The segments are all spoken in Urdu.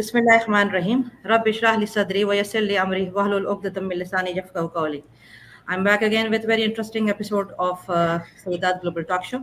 Bismillahirrahmanirrahim. Rabbi shrah li sadri wa yassir li amri wahlul 'uqdatam min lisani yafqahu qawli. I'm back again with very interesting episode of Sayydat Global Talk Show.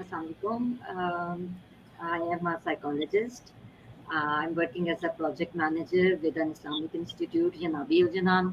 Assalamualaikum. I am a psychologist. I'm working as a project manager with an Islamic institute here in Nabil Janan.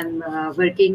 I'm working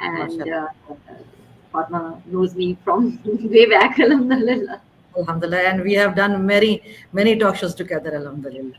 And Fatma knows me from way back, alhamdulillah. Alhamdulillah, and we have done many talk shows together, alhamdulillah.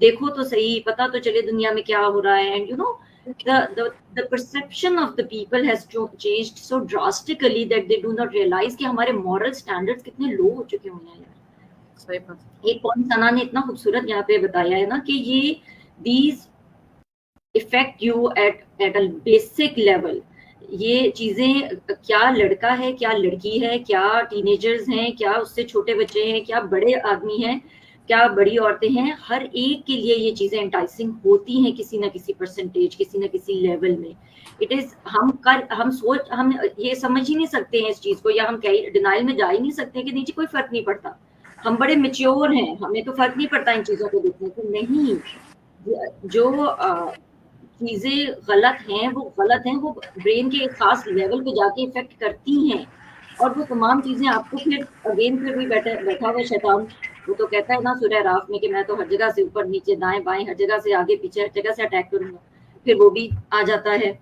دیکھو تو صحیح, پتہ تو چلے دنیا میں کیا ہو رہا ہے. And you know the perception of the people has changed so drastically that they do not realize کہ ہمارے moral standards کتنے لو ہو چکے ہوئے ہیں یار. صحیح بات. ایک پوائنٹ ثنا نے اتنا خوبصورت یہاں پہ بتایا ہے نا کہ یہ these affect you at a basic level. یہ چیزیں کیا لڑکا ہے, کیا لڑکی ہے, کیا ٹینیجرز ہیں, کیا اس سے چھوٹے بچے ہیں, کیا بڑے آدمی ہیں, کیا بڑی عورتیں ہیں, ہر ایک کے لیے یہ چیزیں انٹائسنگ ہوتی ہیں کسی نہ کسی پرسنٹیج, کسی نہ کسی لیول میں. اٹ از ہم یہ سمجھ ہی نہیں سکتے ہیں اس چیز کو, یا ہم ڈینائل میں جا ہی نہیں سکتے کہ نہیں جی کوئی فرق نہیں پڑتا, ہم بڑے میچیور ہیں, ہمیں تو فرق نہیں پڑتا ان چیزوں کو دیکھنے کو. نہیں, جو چیزیں غلط ہیں وہ غلط ہیں, وہ برین کے ایک خاص لیول پہ جا کے افیکٹ کرتی ہیں, اور وہ تمام چیزیں آپ کو پھر اگین پھر بھی بیٹھا ہوا شیطان وہ تو کہتا ہے نا سورہ راف میں کہ میں تو ہر جگہ سے اوپر نیچے دائیں بائیں ہر جگہ سے آگے پیچھے ہر جگہ سے اٹیک کروں گا, پھر وہ بھی آ جاتا ہے.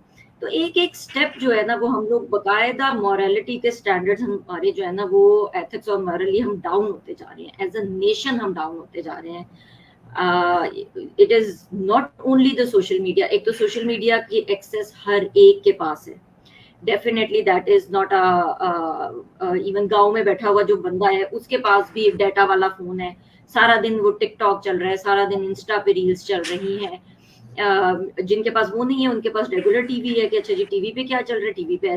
تو ایک ایک سٹیپ جو ہے نا وہ ہم لوگ باقاعدہ مورالٹی کے سٹینڈرڈ ہمارے جو ہے نا وہ ایتھکس اور مورلی ہم ڈاؤن ہوتے جا رہے ہیں, ایز اے نیشن ہم ڈاؤن ہوتے جا رہے ہیں. It is not only the social media, ایک تو سوشل میڈیا کی ایکسیس ہر ایک کے پاس ہے, definitely that is not even گاؤں میں بیٹھا ہوا جو بندہ ہے اس کے پاس بھی ایک ڈیٹا والا فون ہے, سارا دن وہ ٹک ٹاک چل رہا ہے, سارا دن انسٹا پہ ریلز چل رہی ہیں. جن کے پاس وہ نہیں ہے ان کے پاس ریگولر ٹی وی ہے کہ اچھا جی ٹی وی پہ کیا چل رہا ہے, ٹی وی پہ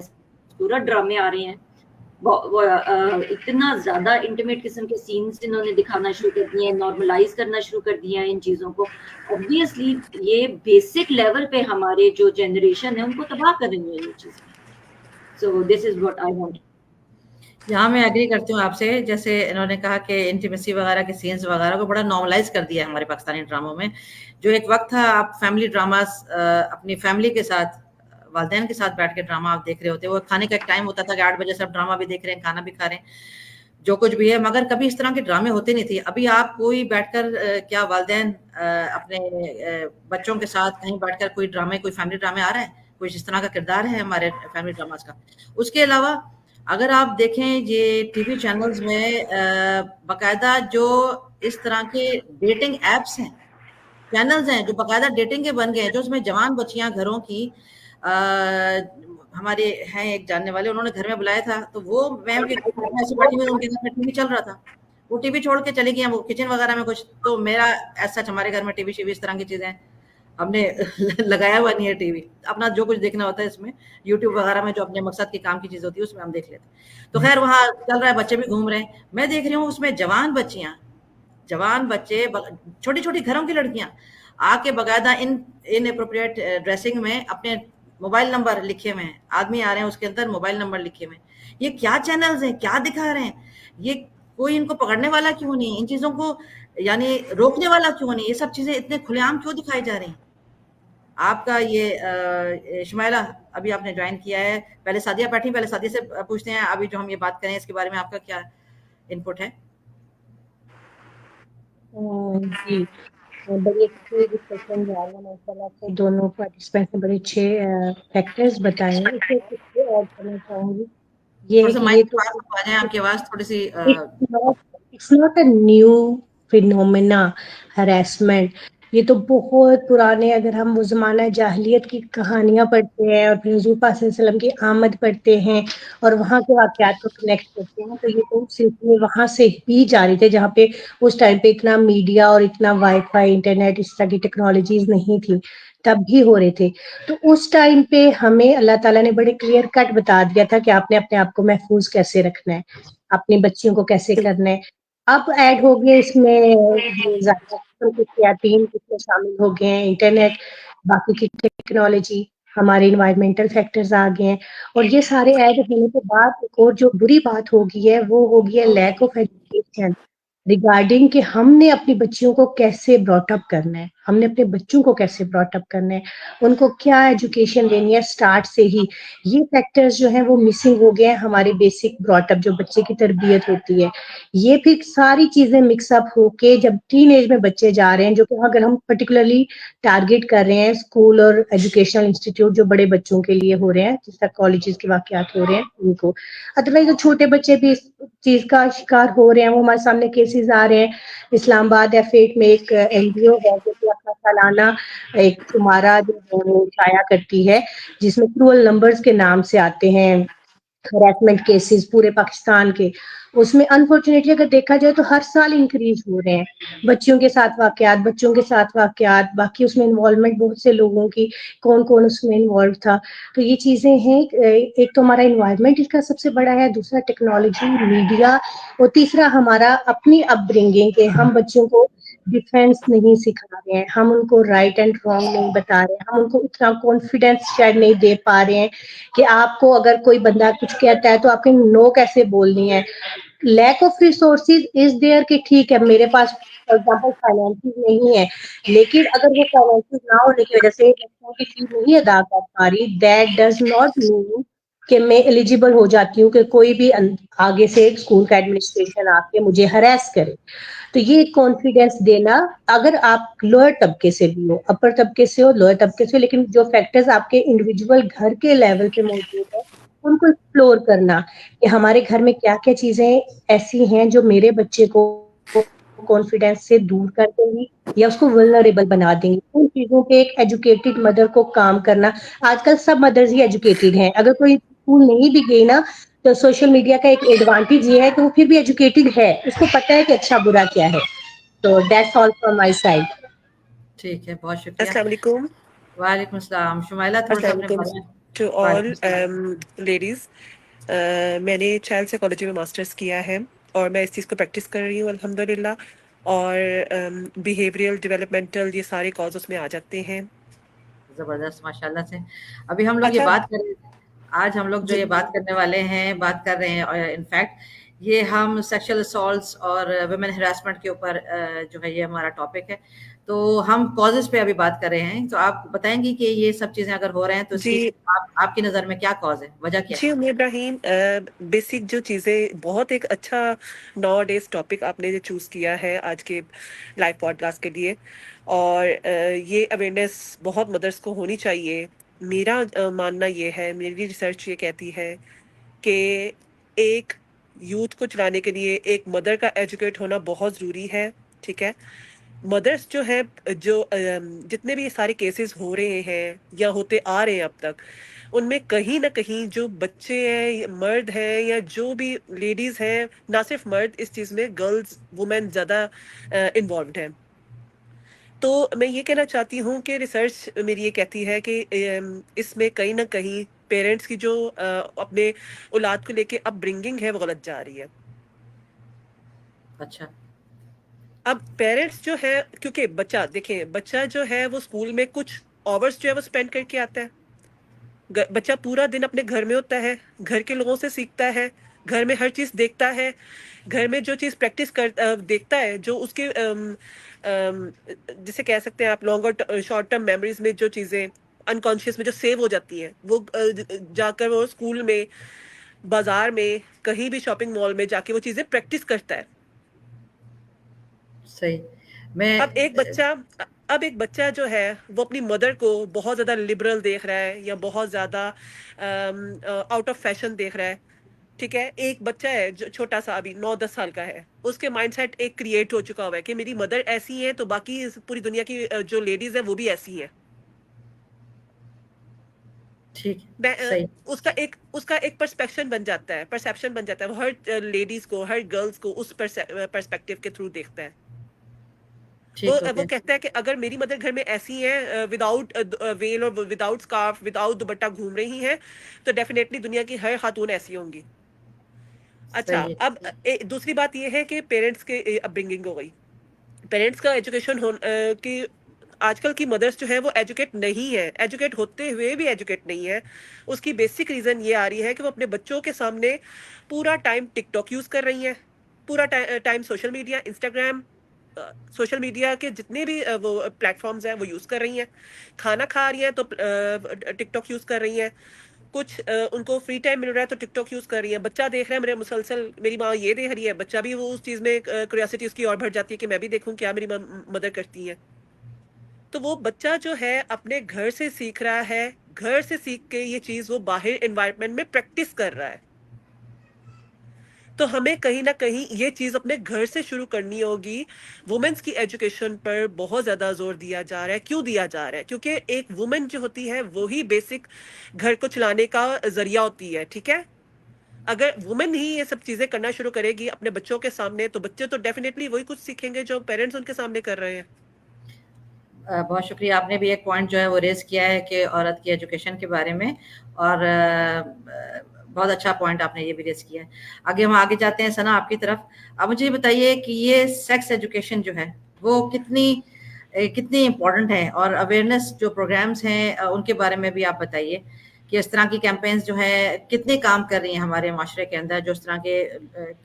پورا ڈرامے آ رہے ہیں, اتنا زیادہ انٹیمیٹ قسم کے سینز انہوں نے دکھانا شروع کر دیے ہیں, نارملائز کرنا شروع کر دیا ہے ان چیزوں کو. obviously یہ بیسک لیول پہ ہمارے جو جنریشن ہے ان کو تباہ کر رہی ہے یہ چیزیں. so this is what I want. یہاں میں ایگری کرتی ہوں آپ سے, جیسے انہوں نے کہا کہ انٹیمیسی وغیرہ کے سینس وغیرہ کو بڑا نارملائز کر دیا ہے ہمارے پاکستانی ڈراموں میں. جو ایک وقت تھا آپ فیملی ڈراماز اپنی فیملی کے ساتھ والدین کے ساتھ بیٹھ کے ڈرامہ آپ دیکھ رہے ہوتے, وہ کھانے کا ایک ٹائم ہوتا تھا کہ 8 بجے سے آپ ڈرامہ بھی دیکھ رہے ہیں, کھانا بھی کھا رہے ہیں, جو کچھ بھی ہے, مگر کبھی اس طرح کے ڈرامے ہوتے نہیں تھے. ابھی آپ کوئی بیٹھ کر کیا والدین اپنے بچوں کے ساتھ کہیں بیٹھ کر کوئی ڈرامے, کوئی فیملی ڈرامے آ رہا ہے, کوئی اس طرح کا کردار ہے ہمارے فیملی ڈراماز کا. اس کے علاوہ اگر آپ دیکھیں یہ ٹی وی چینلز میں باقاعدہ جو اس طرح کے ڈیٹنگ ایپس ہیں, چینلز ہیں جو باقاعدہ ڈیٹنگ کے بن گئے ہیں, جو اس میں جوان بچیاں گھروں کی, ہمارے ہیں ایک جاننے والے, انہوں نے گھر میں بلایا تھا, تو وہ میں ایسی بیٹھی ہوئی, ان کے گھر میں ٹی وی چل رہا تھا, وہ ٹی وی چھوڑ کے چلی گئی ہیں وہ کچن وغیرہ میں کچھ. تو میرا ایسا ہمارے گھر میں ٹی وی شی وی اس طرح کی چیزیں ہم نے لگایا ہوا نہیں ہے. ٹی وی اپنا جو کچھ دیکھنا ہوتا ہے اس میں یوٹیوب وغیرہ میں جو اپنے مقصد کے کام کی چیز ہوتی ہے اس میں ہم دیکھ لیتے ہیں. تو خیر وہاں چل رہا ہے, بچے بھی گھوم رہے ہیں, میں دیکھ رہی ہوں اس میں جوان بچیاں, جوان بچے, چھوٹی چھوٹی گھروں کی لڑکیاں آ کے باقاعدہ ان اپروپریٹ ڈریسنگ میں اپنے موبائل نمبر لکھے ہوئے ہیں, آدمی آ رہے ہیں اس کے اندر موبائل نمبر لکھے ہوئے ہیں. یہ کیا چینلز ہیں, کیا دکھا رہے ہیں, یہ کوئی ان کو پکڑنے والا کیوں نہیں, ان چیزوں کو یعنی روکنے والا کیوں نہیں, یہ سب چیزیں اتنے کھلے عام کیوں دکھائی جا رہی ہیں. آپ کا یہ شمائلہ ابھی آپ نے جوائن کیا ہے, پہلے سعدیہ بیٹھی, پہلے سعدیہ سے پوچھتے ہیں ابھی جو ہم یہ بات کریں اس کے بارے میں آپ کا کیا ان پٹ ہے. جی بڑی اچھی ڈسکشن جا رہی ہے ماشاءاللہ سے, دونوں پارٹیسپینٹ نے بڑے اچھے فیکٹرز بتائے ہیں. اسے کچھ ایڈ کرنا چاہوں گی, یہ ہے تھوڑا سا کہ مائک یہ کے پاس آ جائیں, آپ کی آواز تھوڑی سی it's not a new phenomena, harassment. یہ تو بہت پرانے, اگر ہم وہ زمانہ جاہلیت کی کہانیاں پڑھتے ہیں اور پھر حضور پاک صلی اللہ علیہ وسلم کی آمد پڑھتے ہیں اور وہاں کے واقعات کو کنیکٹ کرتے ہیں, تو یہ تو سلسلے وہاں سے ہی جاری تھے جہاں پہ اس ٹائم پہ اتنا میڈیا اور اتنا وائی فائی انٹرنیٹ اس طرح کی ٹیکنالوجیز نہیں تھی, تب بھی ہو رہے تھے. تو اس ٹائم پہ ہمیں اللہ تعالیٰ نے بڑے کلیئر کٹ بتا دیا تھا کہ آپ نے اپنے آپ کو محفوظ کیسے رکھنا ہے, اپنی بچیوں کو کیسے کرنا ہے. اب ایڈ ہو گئے اس میں شامل ہو گئے ہیں, انٹرنیٹ, باقی کی ٹیکنالوجی, ہمارے انوائرمنٹل فیکٹرز آ گئے ہیں, اور یہ سارے ایڈ ہونے کے بعد ایک اور جو بری بات ہوگی ہے وہ ہوگی ہے لیک آف ایجوکیشن ریگارڈنگ کہ ہم نے اپنی بچیوں کو کیسے براٹ اپ کرنا ہے, ہم نے اپنے بچوں کو کیسے براٹ اپ کرنا ہے, ان کو کیا ایجوکیشن دینی ہے اسٹارٹ سے ہی. یہ فیکٹرز جو ہیں وہ مسنگ ہو گئے ہیں ہمارے بیسک براٹ اپ جو بچے کی تربیت ہوتی ہے. یہ پھر ساری چیزیں مکس اپ ہو کے جب ٹین ایج میں بچے جا رہے ہیں, جو کہ اگر ہم پرٹیکولرلی ٹارگیٹ کر رہے ہیں اسکول اور ایجوکیشنل انسٹیٹیوٹ جو بڑے بچوں کے لیے ہو رہے ہیں, جس طرح کالجز کے واقعات ہو رہے ہیں ان کو, ادروائز جو چھوٹے بچے بھی اس چیز کا شکار ہو رہے ہیں, وہ ہمارے سامنے کیسز آ رہے ہیں. اسلام آباد ایف8 میں ایک این جی او ہے جو کہ اپنا سالانہ ایک شمارہ جو ہے وہ شائع کرتی ہے, جس میں کرول نمبرز کے نام سے آتے ہیں ہراسمنٹ کیسز پورے پاکستان کے. اس میں انفارچونیٹلی اگر دیکھا جائے تو ہر سال انکریز ہو رہے ہیں بچیوں کے ساتھ واقعات, بچوں کے ساتھ واقعات, باقی اس میں انوالومنٹ بہت سے لوگوں کی, کون کون اس میں انوالو تھا. تو یہ چیزیں ہیں, ایک تو ہمارا انوائرمنٹ اس کا سب سے بڑا ہے, دوسرا ٹیکنالوجی, میڈیا, اور تیسرا ہمارا اپنی اپ برنگنگ کے ہم بچوں کو ڈیفینس نہیں سکھا رہے ہیں, ہم ان کو رائٹ اینڈ رانگ نہیں بتا رہے ہیں, ہم ان کو اتنا کانفیڈینس شاید نہیں دے پا رہے ہیں کہ آپ کو اگر کوئی بندہ کچھ کہتا ہے تو آپ کے نو کیسے بولنی ہے. Lack of resources is there کہ ٹھیک ہے میرے پاس فار ایگزامپل فائنینسز نہیں ہے, لیکن اگر وہ فائنینسز نہ ہونے کی وجہ سے بچوں کی فیس نہیں ادا کر پا رہی, دیٹ ڈز ناٹ مین کہ میں ایلیجیبل ہو جاتی ہوں کہ کوئی بھی آگے سے اسکول کا ایڈمنسٹریشن آ کے مجھے ہراس کرے. تو یہ کانفیڈینس دینا, اگر آپ لوئر طبقے سے بھی ہو, اپر طبقے سے ہو, لوئر طبقے سے ہو, لیکن جو فیکٹرز آپ کے انڈیویجول گھر کے لیول پہ موجود ہے ان کو ایکسپلور کرنا کہ ہمارے گھر میں کیا کیا چیزیں ایسی ہیں جو میرے بچے کو کانفیڈینس سے دور کر دیں گی یا اس کو ولنریبل بنا دیں گی. ان چیزوں پہ ایک ایجوکیٹڈ مدر کو کام کرنا. آج کل سب مدرز ہی ایجوکیٹڈ ہیں, اگر کوئی اسکول نہیں بھی گئی نا تو سوشل میڈیا کا ایک ایڈوانٹیج یہ ہے کہ وہ پھر بھی ایجوکیٹڈ ہے, اس کو پتہ ہے کہ اچھا برا کیا ہے. تو that's all from my side. ٹھیک ہے, بہت شکریہ. السلام علیکم. وعلیکم السلام. شمائلہ تھوڑا سا السلام اپنے علیکم بارے میں. ٹو وعلیکم آل السلام. لیڈیز. میں نے چائلڈ سائیکالوجی میں ماسٹرس کیا ہے اور میں اس چیز کو پریکٹس کر رہی ہوں الحمد للہ. اور بیہیویئرل ڈیولپمنٹل یہ سارے کاز اس میں آ جاتے ہیں. زبردست, ماشاء اللہ سے. ابھی ہم لوگ یہ اچھا بات کر رہے تھے, آج ہم لوگ جو جی یہ بات کرنے والے ہیں, بات کر رہے ہیں, اور انفیکٹ یہ ہم سیکشل اسالٹس اور ویمن ہراسمنٹ کے اوپر جو ہے یہ ہمارا ٹاپک ہے. تو ہم کازز پہ ابھی بات کر رہے ہیں, تو آپ بتائیں گی کہ یہ سب چیزیں اگر ہو رہے ہیں تو اس کی جی آپ کی نظر میں کیا کاز ہے, وجہ کیا جی ہے؟ ابراہیم, بیسک جو چیزیں, بہت ایک اچھا ناؤ ڈیز ٹاپک آپ نے چوز کیا ہے آج کے لائیو پوڈ کاسٹ کے لیے. اور یہ اویئرنیس بہت مدرس کو ہونی چاہیے. میرا ماننا یہ ہے, میری ریسرچ یہ کہتی ہے کہ ایک یوتھ کو چلانے کے لیے ایک مدر کا ایجوکیٹ ہونا بہت ضروری ہے. ٹھیک ہے, مدرس جو ہیں, جو جتنے بھی یہ سارے کیسز ہو رہے ہیں یا ہوتے آ رہے ہیں اب تک, ان میں کہیں نہ کہیں جو بچے ہیں, مرد ہیں یا جو بھی لیڈیز ہیں, نہ صرف مرد, اس چیز میں گرلز وومین زیادہ انوالوڈ ہیں. تو میں یہ کہنا چاہتی ہوں کہ ریسرچ میری یہ کہتی ہے کہ اس میں کہیں نہ کہیں پیرنٹس کی جو اپنے اولاد کو لے کے اپ برنگنگ ہے وہ غلط جا رہی ہے. اچھا, اب پیرنٹس جو ہے, کیونکہ بچہ دیکھیں, بچہ جو ہے وہ اسکول میں کچھ آورس جو ہے وہ اسپینڈ کر کے آتا ہے. بچہ پورا دن اپنے گھر میں ہوتا ہے, گھر کے لوگوں سے سیکھتا ہے, گھر میں ہر چیز دیکھتا ہے, گھر میں جو چیز پریکٹس دیکھتا ہے, جو اس کے جسے کہہ سکتے ہیں آپ لانگر شارٹ ٹرم میموریز میں جو چیزیں انکانشیس میں جو سیو ہو جاتی ہیں, وہ جا کر وہ اسکول میں, بازار میں, کہیں بھی شاپنگ مال میں جا کے وہ چیزیں پریکٹس کرتا ہے. صحیح. میں اب ایک بچہ جو ہے وہ اپنی مدر کو بہت زیادہ لبرل دیکھ رہا ہے یا بہت زیادہ آؤٹ آف فیشن دیکھ رہا ہے. ٹھیک ہے, ایک بچہ ہے جو چھوٹا سا ابھی 9-10 سال کا ہے, اس کے مائنڈ سیٹ ایک کریٹ ہو چکا ہوا ہے کہ میری مدر ایسی ہے تو باقی پوری دنیا کی جو لیڈیز ہیں وہ بھی ایسی ہیں. ٹھیک, صحیح. اس کا ایک پرسپیکشن بن جاتا ہے, پرسیپشن بن جاتا ہے, وہ ہر لیڈیز کو, ہر گرلز کو اس پرسپیکٹیو کے تھرو دیکھتا ہے. ٹھیک ہو وہ گیا. کہتا ہے کہ اگر میری مدر گھر میں ایسی ہے وداؤٹ ویل اور وداؤٹ اسکارف, وداؤٹ دوپٹہ گھوم رہی ہیں, تو ڈیفینیٹلی دنیا کی ہر خاتون ایسی ہوں گی. اچھا, صحیح ہے. اب دوسری بات یہ ہے کہ پیرنٹس کے اپ برنگنگ ہو گئی. پیرنٹس کا ایجوکیشن کہ آج کل کی مدرس جو ہے وہ ایجوکیٹ نہیں ہے, ایجوکیٹ ہوتے ہوئے بھی ایجوکیٹ نہیں ہے. اس کی بیسک ریزن یہ آ رہی ہے کہ وہ اپنے بچوں کے سامنے پورا ٹائم ٹک ٹاک یوز کر رہی ہیں, پورا time social media, Instagram, social media کے جتنے بھی وہ پلیٹ فارمز ہیں وہ یوز کر رہی ہیں. کھانا کھا رہی ہیں تو ٹک ٹاک یوز کر رہی ہیں. کچھ ان کو فری ٹائم مل رہا ہے تو ٹک ٹاک یوز کر رہی ہیں. بچہ دیکھ رہا ہے میرے مسلسل میری ماں یہ دیکھ رہی ہے, بچہ بھی وہ اس چیز میں کیوریاسٹی اس کی اور بڑھ جاتی ہے کہ میں بھی دیکھوں کیا میری مدر کرتی ہیں. تو وہ بچہ جو ہے اپنے گھر سے سیکھ رہا ہے, گھر سے سیکھ کے یہ چیز وہ باہر انوائرمنٹ میں پریکٹس کر رہا ہے. تو ہمیں کہیں نہ کہیں یہ چیز اپنے گھر سے شروع کرنی ہوگی. وومنس کی ایجوکیشن پر بہت زیادہ زور دیا جا رہا ہے. کیوں دیا جا رہا ہے؟ کیونکہ ایک وومن جو ہوتی ہے وہی بیسک گھر کو چلانے کا ذریعہ ہوتی ہے. ٹھیک ہے, اگر وومن ہی یہ سب چیزیں کرنا شروع کرے گی اپنے بچوں کے سامنے تو بچے تو ڈیفینیٹلی وہی کچھ سیکھیں گے جو پیرنٹس ان کے سامنے کر رہے ہیں. بہت شکریہ. آپ نے بھی ایک پوائنٹ جو ہے وہ ریز کیا ہے کہ عورت کی ایجوکیشن کے بارے میں, اور بہت اچھا پوائنٹ آپ نے یہ بھی ریز کیا ہے. ہم آگے جاتے ہیں ثنا آپ کی طرف. آپ مجھے یہ بتائیے کہ یہ سیکس ایجوکیشن جو ہے وہ کتنی امپورٹنٹ ہے, اور اویئرنیس جو پروگرامز ہیں ان کے بارے میں بھی آپ بتائیے کہ اس طرح کی کیمپینز جو ہے کتنے کام کر رہی ہیں ہمارے معاشرے کے اندر, جو اس طرح کے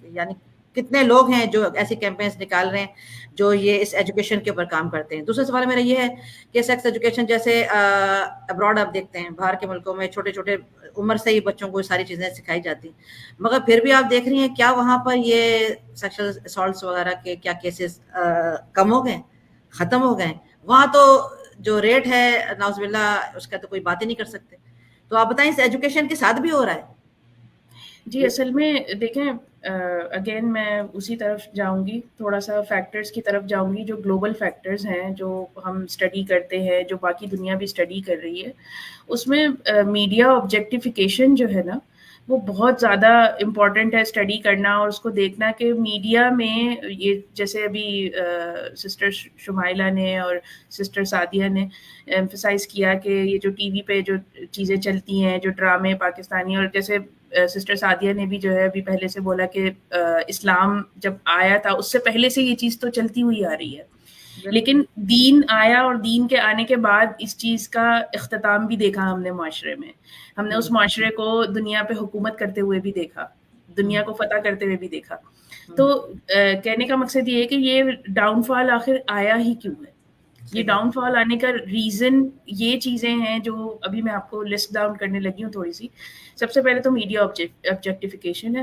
یعنی کتنے لوگ ہیں جو ایسی کیمپینز نکال رہے ہیں جو یہ اس ایجوکیشن کے اوپر کام کرتے ہیں. دوسرا سوال میرا یہ ہے کہ سیکس ایجوکیشن جیسے ابراڈ آپ دیکھتے ہیں باہر کے ملکوں میں چھوٹے چھوٹے عمر سے ہی بچوں کو ساری چیزیں سکھائی جاتی ہیں, مگر پھر بھی آپ دیکھ رہی ہیں کیا وہاں پر یہ سیکشل اسالٹس وغیرہ کے کیا کیسز کم ہو گئے, ختم ہو گئے؟ وہاں تو جو ریٹ ہے نعوذ باللہ اس کا تو کوئی بات ہی نہیں کر سکتے. تو آپ بتائیں اس ایجوکیشن کے ساتھ بھی ہو رہا ہے؟ جی اصل میں دیکھیں اگین میں اسی طرف جاؤں گی, تھوڑا سا فیکٹرز کی طرف جاؤں گی جو گلوبل فیکٹرز ہیں جو ہم اسٹڈی کرتے ہیں, جو باقی دنیا بھی اسٹڈی کر رہی ہے. اس میں میڈیا آبجیکٹیفیکیشن جو ہے نا وہ بہت زیادہ امپورٹنٹ ہے اسٹڈی کرنا, اور اس کو دیکھنا کہ میڈیا میں یہ جیسے ابھی سسٹر شمائلہ نے اور سسٹر سعدیہ نے ایمفسائز کیا کہ یہ جو ٹی وی پہ جو چیزیں چلتی ہیں جو ڈرامے پاکستانی, اور جیسے سسٹر سعدیہ نے بھی جو ہے ابھی پہلے سے بولا کہ اسلام جب آیا تھا اس سے پہلے سے یہ چیز تو چلتی ہوئی آ رہی ہے, لیکن دین آیا اور دین کے آنے کے بعد اس چیز کا اختتام بھی دیکھا ہم نے معاشرے میں. ہم نے اس معاشرے کو دنیا پہ حکومت کرتے ہوئے بھی دیکھا, دنیا کو فتح کرتے ہوئے بھی دیکھا. تو کہنے کا مقصد یہ ہے کہ یہ ڈاؤن فال آخر آیا ہی کیوں ہے؟ یہ ڈاؤن فال آنے کا ریزن یہ چیزیں ہیں جو ابھی میں آپ کو لسٹ ڈاؤن کرنے لگی ہوں تھوڑی سی. سب سے پہلے تو میڈیا آبجیکٹیفیکیشن ہے,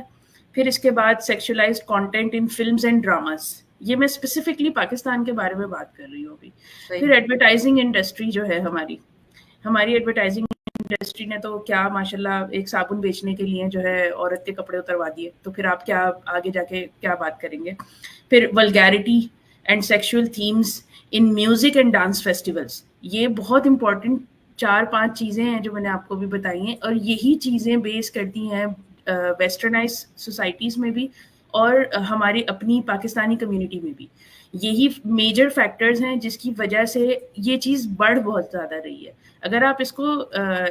پھر اس کے بعد sexualised content in films and dramas, یہ میں اسپیسیفکلی پاکستان کے بارے میں بات کر رہی ہوں ابھی. پھر ایڈورٹائزنگ انڈسٹری جو ہے ہماری ایڈورٹائزنگ انڈسٹری نے تو کیا ماشاء اللہ ایک صابن بیچنے کے لیے جو ہے عورت کے کپڑے اتروا دیے, تو پھر آپ کیا آگے جا کے کیا بات کریں گے. پھر vulgarity and sexual themes in music and dance festivals, یہ بہت امپورٹنٹ 4-5 چیزیں ہیں جو میں نے آپ کو بھی بتائی ہیں, اور یہی چیزیں بیس کرتی ہیں ویسٹرنائز سوسائٹیز میں بھی اور ہماری اپنی پاکستانی کمیونٹی میں بھی. یہی میجر فیکٹرز ہیں جس کی وجہ سے یہ چیز بڑھ بہت زیادہ رہی ہے. اگر آپ اس کو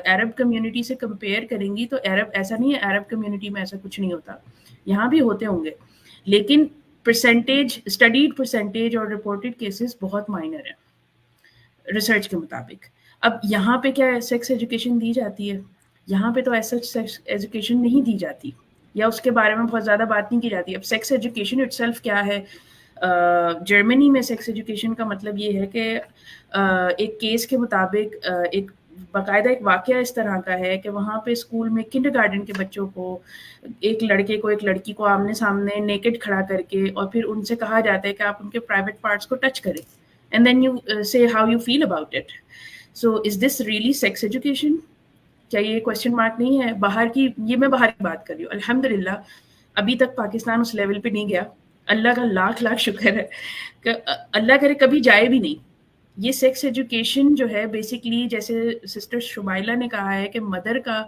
عرب کمیونٹی سے کمپیئر کریں گی تو عرب ایسا نہیں ہے, عرب کمیونٹی میں ایسا کچھ نہیں ہوتا, یہاں بھی ہوتے ہوں گے, لیکن پرسنٹیج اسٹڈیڈ پرسنٹیج اور رپورٹڈ کیسز بہت مائنر ہیں ریسرچ کے مطابق. اب یہاں پہ کیا سیکس ایجوکیشن دی جاتی ہے؟ یہاں پہ تو ایسا سیکس ایجوکیشن نہیں دی جاتی, یا اس کے بارے میں بہت زیادہ بات نہیں کی جاتی. اب سیکس ایجوکیشن اٹ سیلف کیا ہے؟ جرمنی میں سیکس ایجوکیشن کا مطلب یہ ہے کہ ایک کیس کے مطابق ایک باقاعدہ ایک واقعہ اس طرح کا ہے کہ وہاں پہ اسکول میں کنڈر گارڈن کے بچوں کو ایک لڑکے کو ایک لڑکی کو آمنے سامنے نیکڈ کھڑا کر کے, اور پھر ان سے کہا جاتا ہے کہ آپ ان کے پرائیویٹ پارٹس کو ٹچ کریں, and then you say how you feel about it. So is this really sex education? کیا یہ کوشچن مارک نہیں ہے؟ باہر کی بات کر رہی ہوں. الحمدللہ ابھی تک پاکستان اس لیول پہ نہیں گیا, اللہ کا لاکھ لاکھ شکر ہے کہ اللہ کرے کبھی جائے بھی نہیں. یہ سیکس ایجوکیشن جو ہے بیسکلی جیسے سسٹر شمائلہ نے کہا ہے کہ مدر کا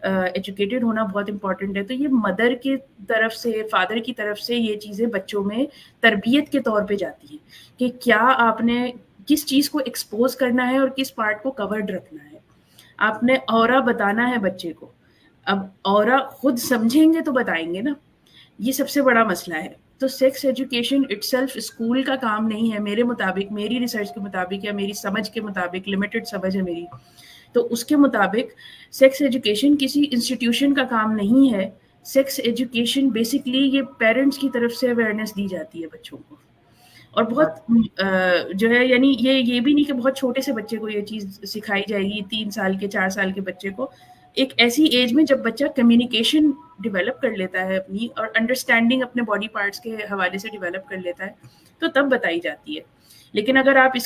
ایجوکیٹڈ ہونا بہت امپورٹنٹ ہے, تو یہ مدر کی طرف سے فادر کی طرف سے یہ چیزیں بچوں میں تربیت کے طور پہ جاتی ہیں کہ کیا آپ نے کس چیز کو ایکسپوز کرنا ہے اور کس پارٹ کو کورڈ رکھنا ہے. آپ نے اورا بتانا ہے بچے کو, اب اورا خود سمجھیں گے تو بتائیں گے نا, یہ سب سے بڑا مسئلہ ہے. تو sex education itself school کا کام نہیں ہے میرے مطابق, میری ریسرچ کے مطابق یا میری سمجھ کے مطابق, لمیٹڈ سمجھ ہے میری, تو اس کے مطابق سیکس ایجوکیشن کسی انسٹیٹیوشن کا کام نہیں ہے. سیکس ایجوکیشن بیسکلی یہ پیرنٹس کی طرف سے اویئرنیس دی جاتی ہے بچوں کو, اور بہت جو ہے یعنی یہ بھی نہیں کہ بہت چھوٹے سے بچے کو یہ چیز سکھائی جائے گی، 3 سال کے 4 سال کے بچے کو، ایک ایسی ایج میں جب بچہ کمیونیکیشن ڈیولپ کر لیتا ہے اپنی، اور انڈرسٹینڈنگ اپنے باڈی پارٹس کے حوالے سے ڈیولپ کر لیتا ہے، تو تب بتائی جاتی ہے. لیکن اگر آپ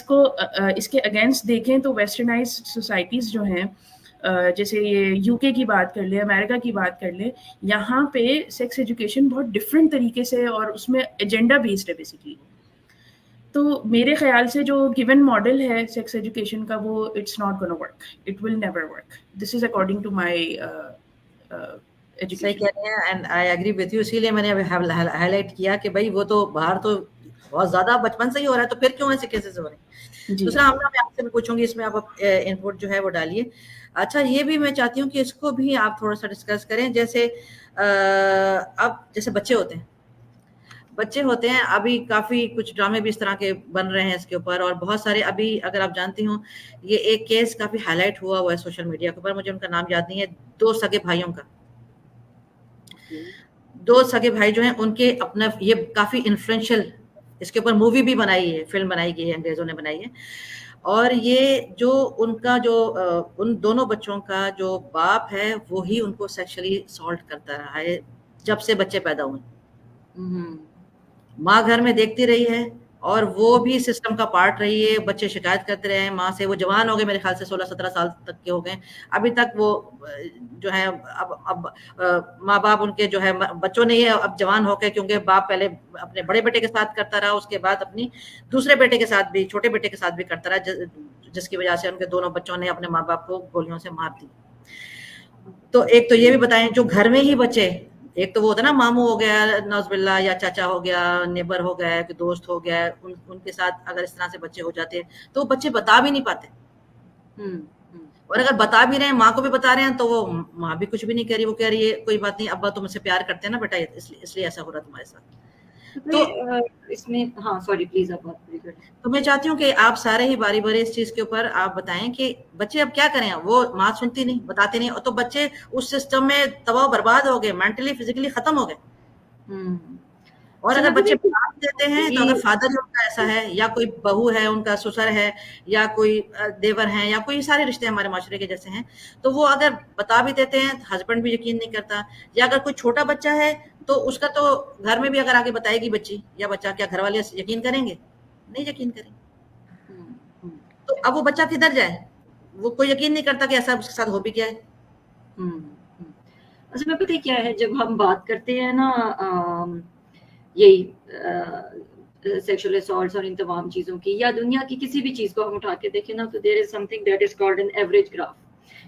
اس کے اگینسٹ دیکھیں تو ویسٹرنائز سوسائٹیز جو ہیں، جیسے یہ یو کے کی بات کر لیں، امریکہ کی بات کر لیں، یہاں پہ سیکس ایجوکیشن بہت ڈفرینٹ طریقے سے، اور اس میں ایجنڈا بیسڈ ہے بیسکلی. تو میرے خیال سے جو گیون ماڈل ہے سیکس ایجوکیشن کا، وہ it's not gonna work, it will never work. This is according to my education. صحیح کہہ رہے ہیں، and I agree with you. اسی لیے میں نے ہائی لائٹ کیا کہ بھائی وہ تو باہر تو بہت زیادہ بچپن سے ہی ہو رہا ہے، تو پھر کیوں ایسے کیسز ہو رہے ہیں. دوسرا معاملہ میں آپ سے پوچھوں گی، اس میں آپ انپٹ جو ہے وہ ڈالیے. اچھا یہ بھی میں چاہتی ہوں کہ اس کو بھی آپ تھوڑا سا ڈسکس کریں. جیسے اب جیسے بچے ہوتے ہیں ابھی کافی کچھ ڈرامے بھی اس طرح کے بن رہے ہیں اس کے اوپر، اور بہت سارے ابھی اگر آپ جانتی ہوں، یہ ایک کیس کافی ہائی لائٹ ہوا ہے سوشل میڈیا کے اوپر، مجھے ان کا نام یاد نہیں ہے، 2 سگے بھائیوں کا. 2 سگے بھائی جو ہیں ان کے اپنا، یہ کافی انفلوئنشل، اس کے اوپر مووی بھی بنائی ہے، فلم بنائی گئی ہے، انگریزوں نے بنائی ہے. اور یہ جو ان کا جو ان دونوں بچوں کا جو باپ ہے وہی ان کو سیکشلی اسالٹ کرتا رہا ہے جب سے بچے پیدا ہوئے. ماں گھر میں دیکھتی رہی ہے، اور وہ بھی سسٹم کا پارٹ رہی ہے. بچے شکایت کرتے رہے ہیں ماں سے، وہ جوان ہو گئے، میرے خیال سے 16-17 سال تک کے ہو گئے، ابھی تک وہ جو ہے اب ماں باپ ان کے جو ہے بچوں نے یہ اب جوان ہو کے، کیونکہ باپ پہلے اپنے بڑے بیٹے کے ساتھ کرتا رہا، اس کے بعد اپنی دوسرے بیٹے کے ساتھ بھی، چھوٹے بیٹے کے ساتھ بھی کرتا رہا، جس کی وجہ سے ان کے دونوں بچوں نے اپنے ماں باپ کو گولیوں سے مار دی. تو ایک تو یہ بھی بتائیں، جو گھر میں ہی بچے، ایک تو وہ ہوتا نا ماموں ہو گیا نوز باللہ، یا چاچا ہو گیا، نیبر ہو گیا، کہ دوست ہو گیا، ان کے ساتھ اگر اس طرح سے بچے ہو جاتے ہیں تو بچے بتا بھی نہیں پاتے. اور اگر بتا بھی رہے ہیں، ماں کو بھی بتا رہے ہیں، تو وہ ماں بھی کچھ بھی نہیں کہہ رہی، وہ کہہ رہی ہے کوئی بات نہیں، ابا تم سے پیار کرتے ہیں نا بیٹا، اس لیے ایسا ہو رہا تمہارے ساتھ. تو اس میں ہاں سوری پلیز آپ بات کریں. تو میں چاہتی ہوں کہ آپ سارے ہی باری باری اس چیز کے اوپر آپ بتائیں کہ بچے اب کیا کریں. وہ ماں سنتی نہیں، بتاتے نہیں، تو بچے اس سسٹم میں تباہ برباد ہو گئے، مینٹلی فزیکلی ختم ہو گئے. اور اگر بچے بتا دیتے ہیں تو اگر فادر ان کا ایسا ہے، یا کوئی بہو ہے ان کا، سسر ہے، یا کوئی دیور ہیں، یا کوئی سارے رشتے ہمارے معاشرے کے جیسے ہیں، تو وہ اگر بتا بھی دیتے ہیں، ہسبینڈ بھی یقین نہیں کرتا. یا اگر کوئی چھوٹا بچہ ہے تو اس کا تو گھر میں بھی اگر آگے بتائے گی بچی یا بچہ، کیا گھر والے یقین کریں گے؟ نہیں یقین کریں. تو اب وہ بچہ کدھر جائے؟ وہ کوئی یقین نہیں کرتا کہ ایسا اس کے ساتھ ہو بھی کیا ہے. اصل میں پتہ کیا ہے، جب ہم بات کرتے ہیں نا یہی سیکشل اسالٹس اور ان تمام چیزوں کی، یا دنیا کی کسی بھی چیز کو ہم اٹھا کے دیکھیں نا، تو there is something that is called an average graph.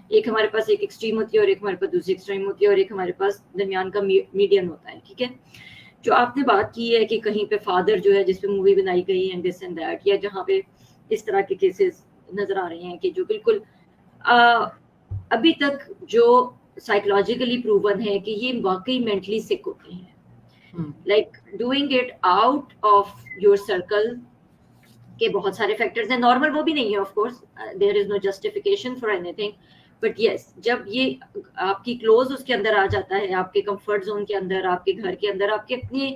ایک ہمارے پاس ایک ایکسٹریم ہوتی ہے، اور ایک ہمارے پاس دوسری ایکسٹریم ہوتی ہے، اور ایک ہمارے پاس درمیان کا میڈین ہوتا ہے. ٹھیک ہے، جو آپ نے بات کی ہے کہ کہیں پہ فادر جو ہے، جس پہ مووی بنائی گئی ہے دس اینڈ دیٹ، یا جہاں پہ اس طرح کے کیسز نظر آ رہے ہیں کہ جو بالکل ابھی تک جو سائیکولوجیکلی پروون ہے کہ یہ واقعی مینٹلی سک ہوتے ہیں. Like doing it out of your circle کے بہت سارے فیکٹرز ہیں. نارمل وہ بھی نہیں ہے of course, there is know justification for any thing, but yes جب یہ آپ کی کلوز اس کے اندر آ جاتا ہے، آپ کے کمفرٹ زون کے اندر، آپ کے گھر کے اندر، آپ کے اپنے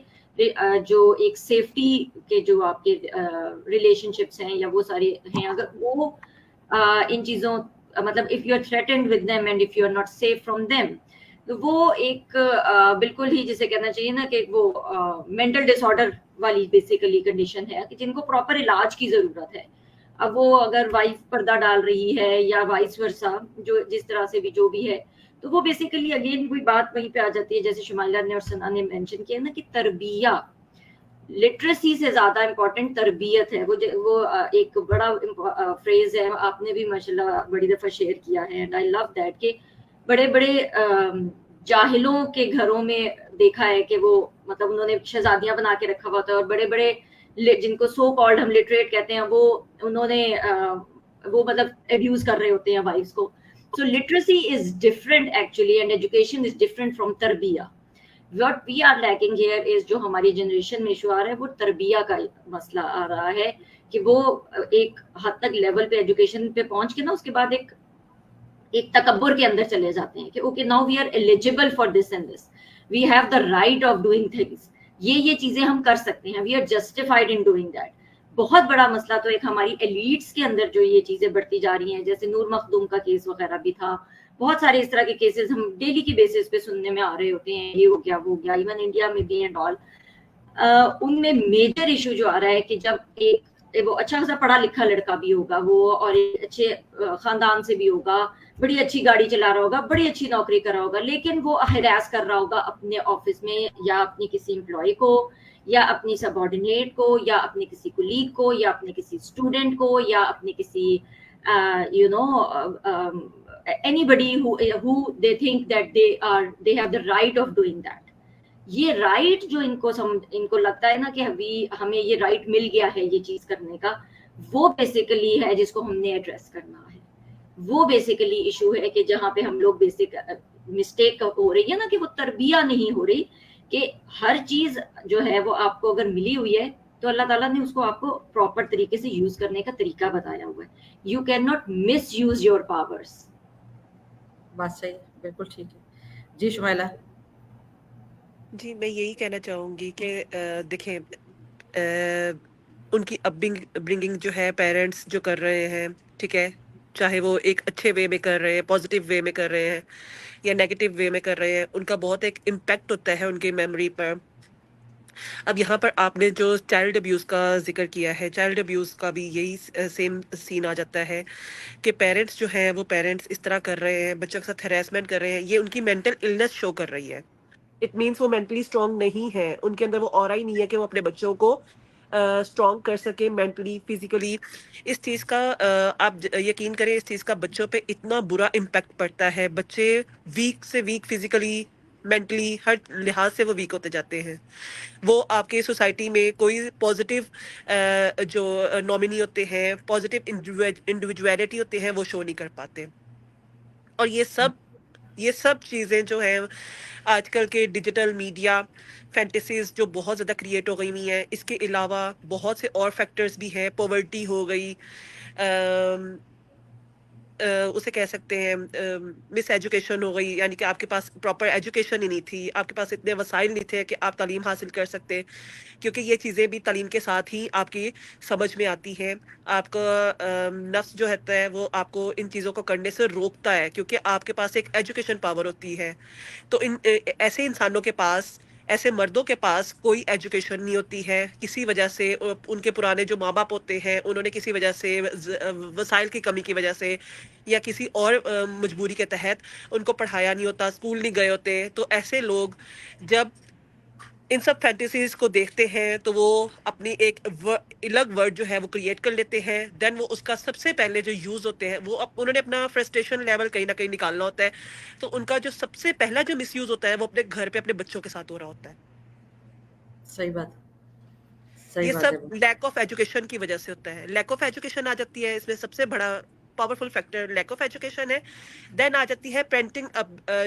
جو ایک سیفٹی کے جو آپ کے ریلیشن شپس ہیں یا وہ سارے ہیں، اگر وہ ان چیزوں مطلب if you are threatened with them and if you are not safe from them، تو وہ ایک بالکل ہی جسے کہنا چاہیے نا کہ وہ مینٹل ڈس آرڈر والی بیسیکلی کنڈیشن ہے کہ جن کو پراپر علاج کی ضرورت ہے. اب وہ اگر وائف پردہ ڈال رہی ہے یا وائس ورسا، جو جس طرح سے بھی جو بھی ہے، تو وہ بیسیکلی اگین کوئی بات وہیں پہ آ جاتی ہے جیسے شمائلہ نے اور ثنا نے مینشن کیا نا کہ تربیہ، لٹریسی سے زیادہ امپورٹنٹ تربیت ہے. وہ ایک بڑا فریز ہے، آپ نے بھی ماشاءاللہ بڑی دفعہ شیئر کیا ہے، اینڈ آئی لو دیٹ، کہ بڑے بڑے جاہلوں کے گھروں میں دیکھا ہے کہ وہ مطلب انہوں نے شہزادیاں بنا کے رکھا ہوا تھا، اور بڑے بڑے جن کو سو کالڈ ہم لٹریٹ کہتے ہیں، وہ انہوں نے وہ مطلب ابیوز کر رہے ہوتے ہیں وائفس کو. So literacy is different actually, and education is different from تربیہ. What we are lacking here is جو ہماری جنریشن میں ایشو آ رہا ہے، وہ تربیہ کا مسئلہ آ رہا ہے کہ وہ ایک حد تک لیول پہ ایجوکیشن پہ پہنچ کے نا اس کے بعد ایک تکبر کے اندر چلے جاتے ہیں کہ okay now we are eligible for this and this, we have the right of doing things, یہ چیزیں ہم کر سکتے ہیں، we are justified in doing that. بہت بڑا مسئلہ تو ایک ہماری ایلیٹس کے اندر جو یہ چیزیں بڑھتی جا رہی ہیں، جیسے نور مخدوم کا کیس وغیرہ بھی تھا، بہت سارے اس طرح کے کیسز ہم ڈیلی کی بیسس پہ سننے میں آ رہے ہوتے ہیں، یہ ہو گیا وہ ہو گیا، ایون انڈیا میں بھی اینڈ آل. ان میں میجر ایشو جو آ رہا ہے کہ جب ایک وہ اچھا خاصا پڑھا لکھا لڑکا بھی ہوگا وہ، اور ایک اچھے خاندان سے بھی ہوگا، بڑی اچھی گاڑی چلا رہا ہوگا، بڑی اچھی نوکری کر رہا ہوگا، لیکن وہ ہراس کر رہا ہوگا اپنے آفس میں یا اپنی کسی امپلائی کو یا اپنی سب آرڈینیٹ کو یا اپنے کسی کولیگ کو یا اپنے کسی اسٹوڈنٹ کو یا اپنے کسی you know anybody who they think that they have the right of doing that. یہ رائٹ جو ان کو لگتا ہے نا کہ ہمیں یہ رائٹ مل گیا ہے یہ چیز کرنے کا، وہ بیسیکلی ہے جس کو ہم نے ایڈریس کرنا ہے. وہ بیسیکلی ایشو ہے کہ جہاں پہ ہم لوگ بیسک مسٹیک ہو رہی ہے نا کہ وہ تربیہ نہیں ہو رہی، کہ ہر چیز جو ہے وہ آپ کو اگر ملی ہوئی ہے تو اللہ تعالیٰ نے اس کو آپ کو پراپر طریقے سے یوز کرنے کا طریقہ بتایا ہوا ہے. You can not miss use your powers. بات صحیح ہے، بالکل ٹھیک ہے. جی شمائلہ. جی میں یہی کہنا چاہوں گی کہ دیکھیں ان کی برنگنگ جو ہے پیرنٹس جو کر رہے ہیں، ٹھیک ہے، چاہے وہ ایک اچھے وے میں کر رہے ہیں، پازیٹیو وے میں کر رہے ہیں یا نیگیٹو وے میں کر رہے ہیں، ان کا بہت ایک امپیکٹ ہوتا ہے ان کی میموری پر. اب یہاں پر آپ نے جو چائلڈ ابیوز کا ذکر کیا ہے، چائلڈ ابیوز کا بھی یہی سیم سین آ جاتا ہے کہ پیرنٹس جو ہیں وہ پیرنٹس اس طرح کر رہے ہیں، بچوں کے ساتھ ہراسمنٹ کر رہے ہیں، یہ ان کی مینٹل النس شو کر رہی ہے. اٹ مینس وہ مینٹلی اسٹرانگ نہیں ہے، ان کے اندر وہ اورا ہی نہیں ہے کہ وہ اپنے بچوں کو اسٹرانگ کر سکے مینٹلی فزیکلی. اس چیز کا آپ یقین کریں، اس چیز کا بچوں پہ اتنا برا امپیکٹ پڑتا ہے. بچے ویک سے ویک فزیکلی مینٹلی ہر لحاظ سے وہ ویک ہوتے جاتے ہیں. وہ آپ کے سوسائٹی میں کوئی پازیٹیو جو نامنی ہوتے ہیں، پازیٹیو انڈیویجویلٹی ہوتے ہیں، وہ شو نہیں کر پاتے. اور یہ سب چیزیں جو ہیں آج کل کے ڈیجیٹل میڈیا فینٹیسیز جو بہت زیادہ کریٹ ہو گئی ہوئی ہیں، اس کے علاوہ بہت سے اور فیکٹرز بھی ہیں. پاورٹی ہو گئی، اسے کہہ سکتے ہیں مس ایجوکیشن ہو گئی، یعنی کہ آپ کے پاس پراپر ایجوکیشن ہی نہیں تھی، آپ کے پاس اتنے وسائل نہیں تھے کہ آپ تعلیم حاصل کر سکتے. کیونکہ یہ چیزیں بھی تعلیم کے ساتھ ہی آپ کی سمجھ میں آتی ہیں. آپ کا نفس جو ہوتا ہے وہ آپ کو ان چیزوں کو کرنے سے روکتا ہے، کیونکہ آپ کے پاس ایک ایجوکیشن پاور ہوتی ہے. تو ایسے انسانوں کے پاس، ایسے مردوں کے پاس کوئی ایجوکیشن نہیں ہوتی ہے، کسی وجہ سے ان کے پرانے جو ماں باپ ہوتے ہیں انہوں نے کسی وجہ سے وسائل کی کمی کی وجہ سے یا کسی اور مجبوری کے تحت ان کو پڑھایا نہیں ہوتا، اسکول نہیں گئے ہوتے. تو ایسے لوگ جب ان سب فینٹیسیز کو دیکھتے ہیں تو وہ اپنی ایک الگ ورڈ جو ہے وہ کریٹ کر لیتے ہیں. دین وہ اس کا سب سے پہلے جو یوز ہوتے ہیں وہ انہوں نے اپنا فرسٹریشن لیول کہیں نہ کہیں نکالنا ہوتا ہے. تو ان کا جو سب سے پہلا جو مس یوز ہوتا ہے وہ اپنے گھر پہ اپنے بچوں کے ساتھ ہو رہا ہوتا ہے. صحیح بات یہ ہے. سب لیک آف ایجوکیشن کی وجہ سے ہوتا ہے. لیک آف ایجوکیشن آ جاتی ہے، اس میں سب سے بڑا powerful factor leak of education ہے. دین آ جاتی ہے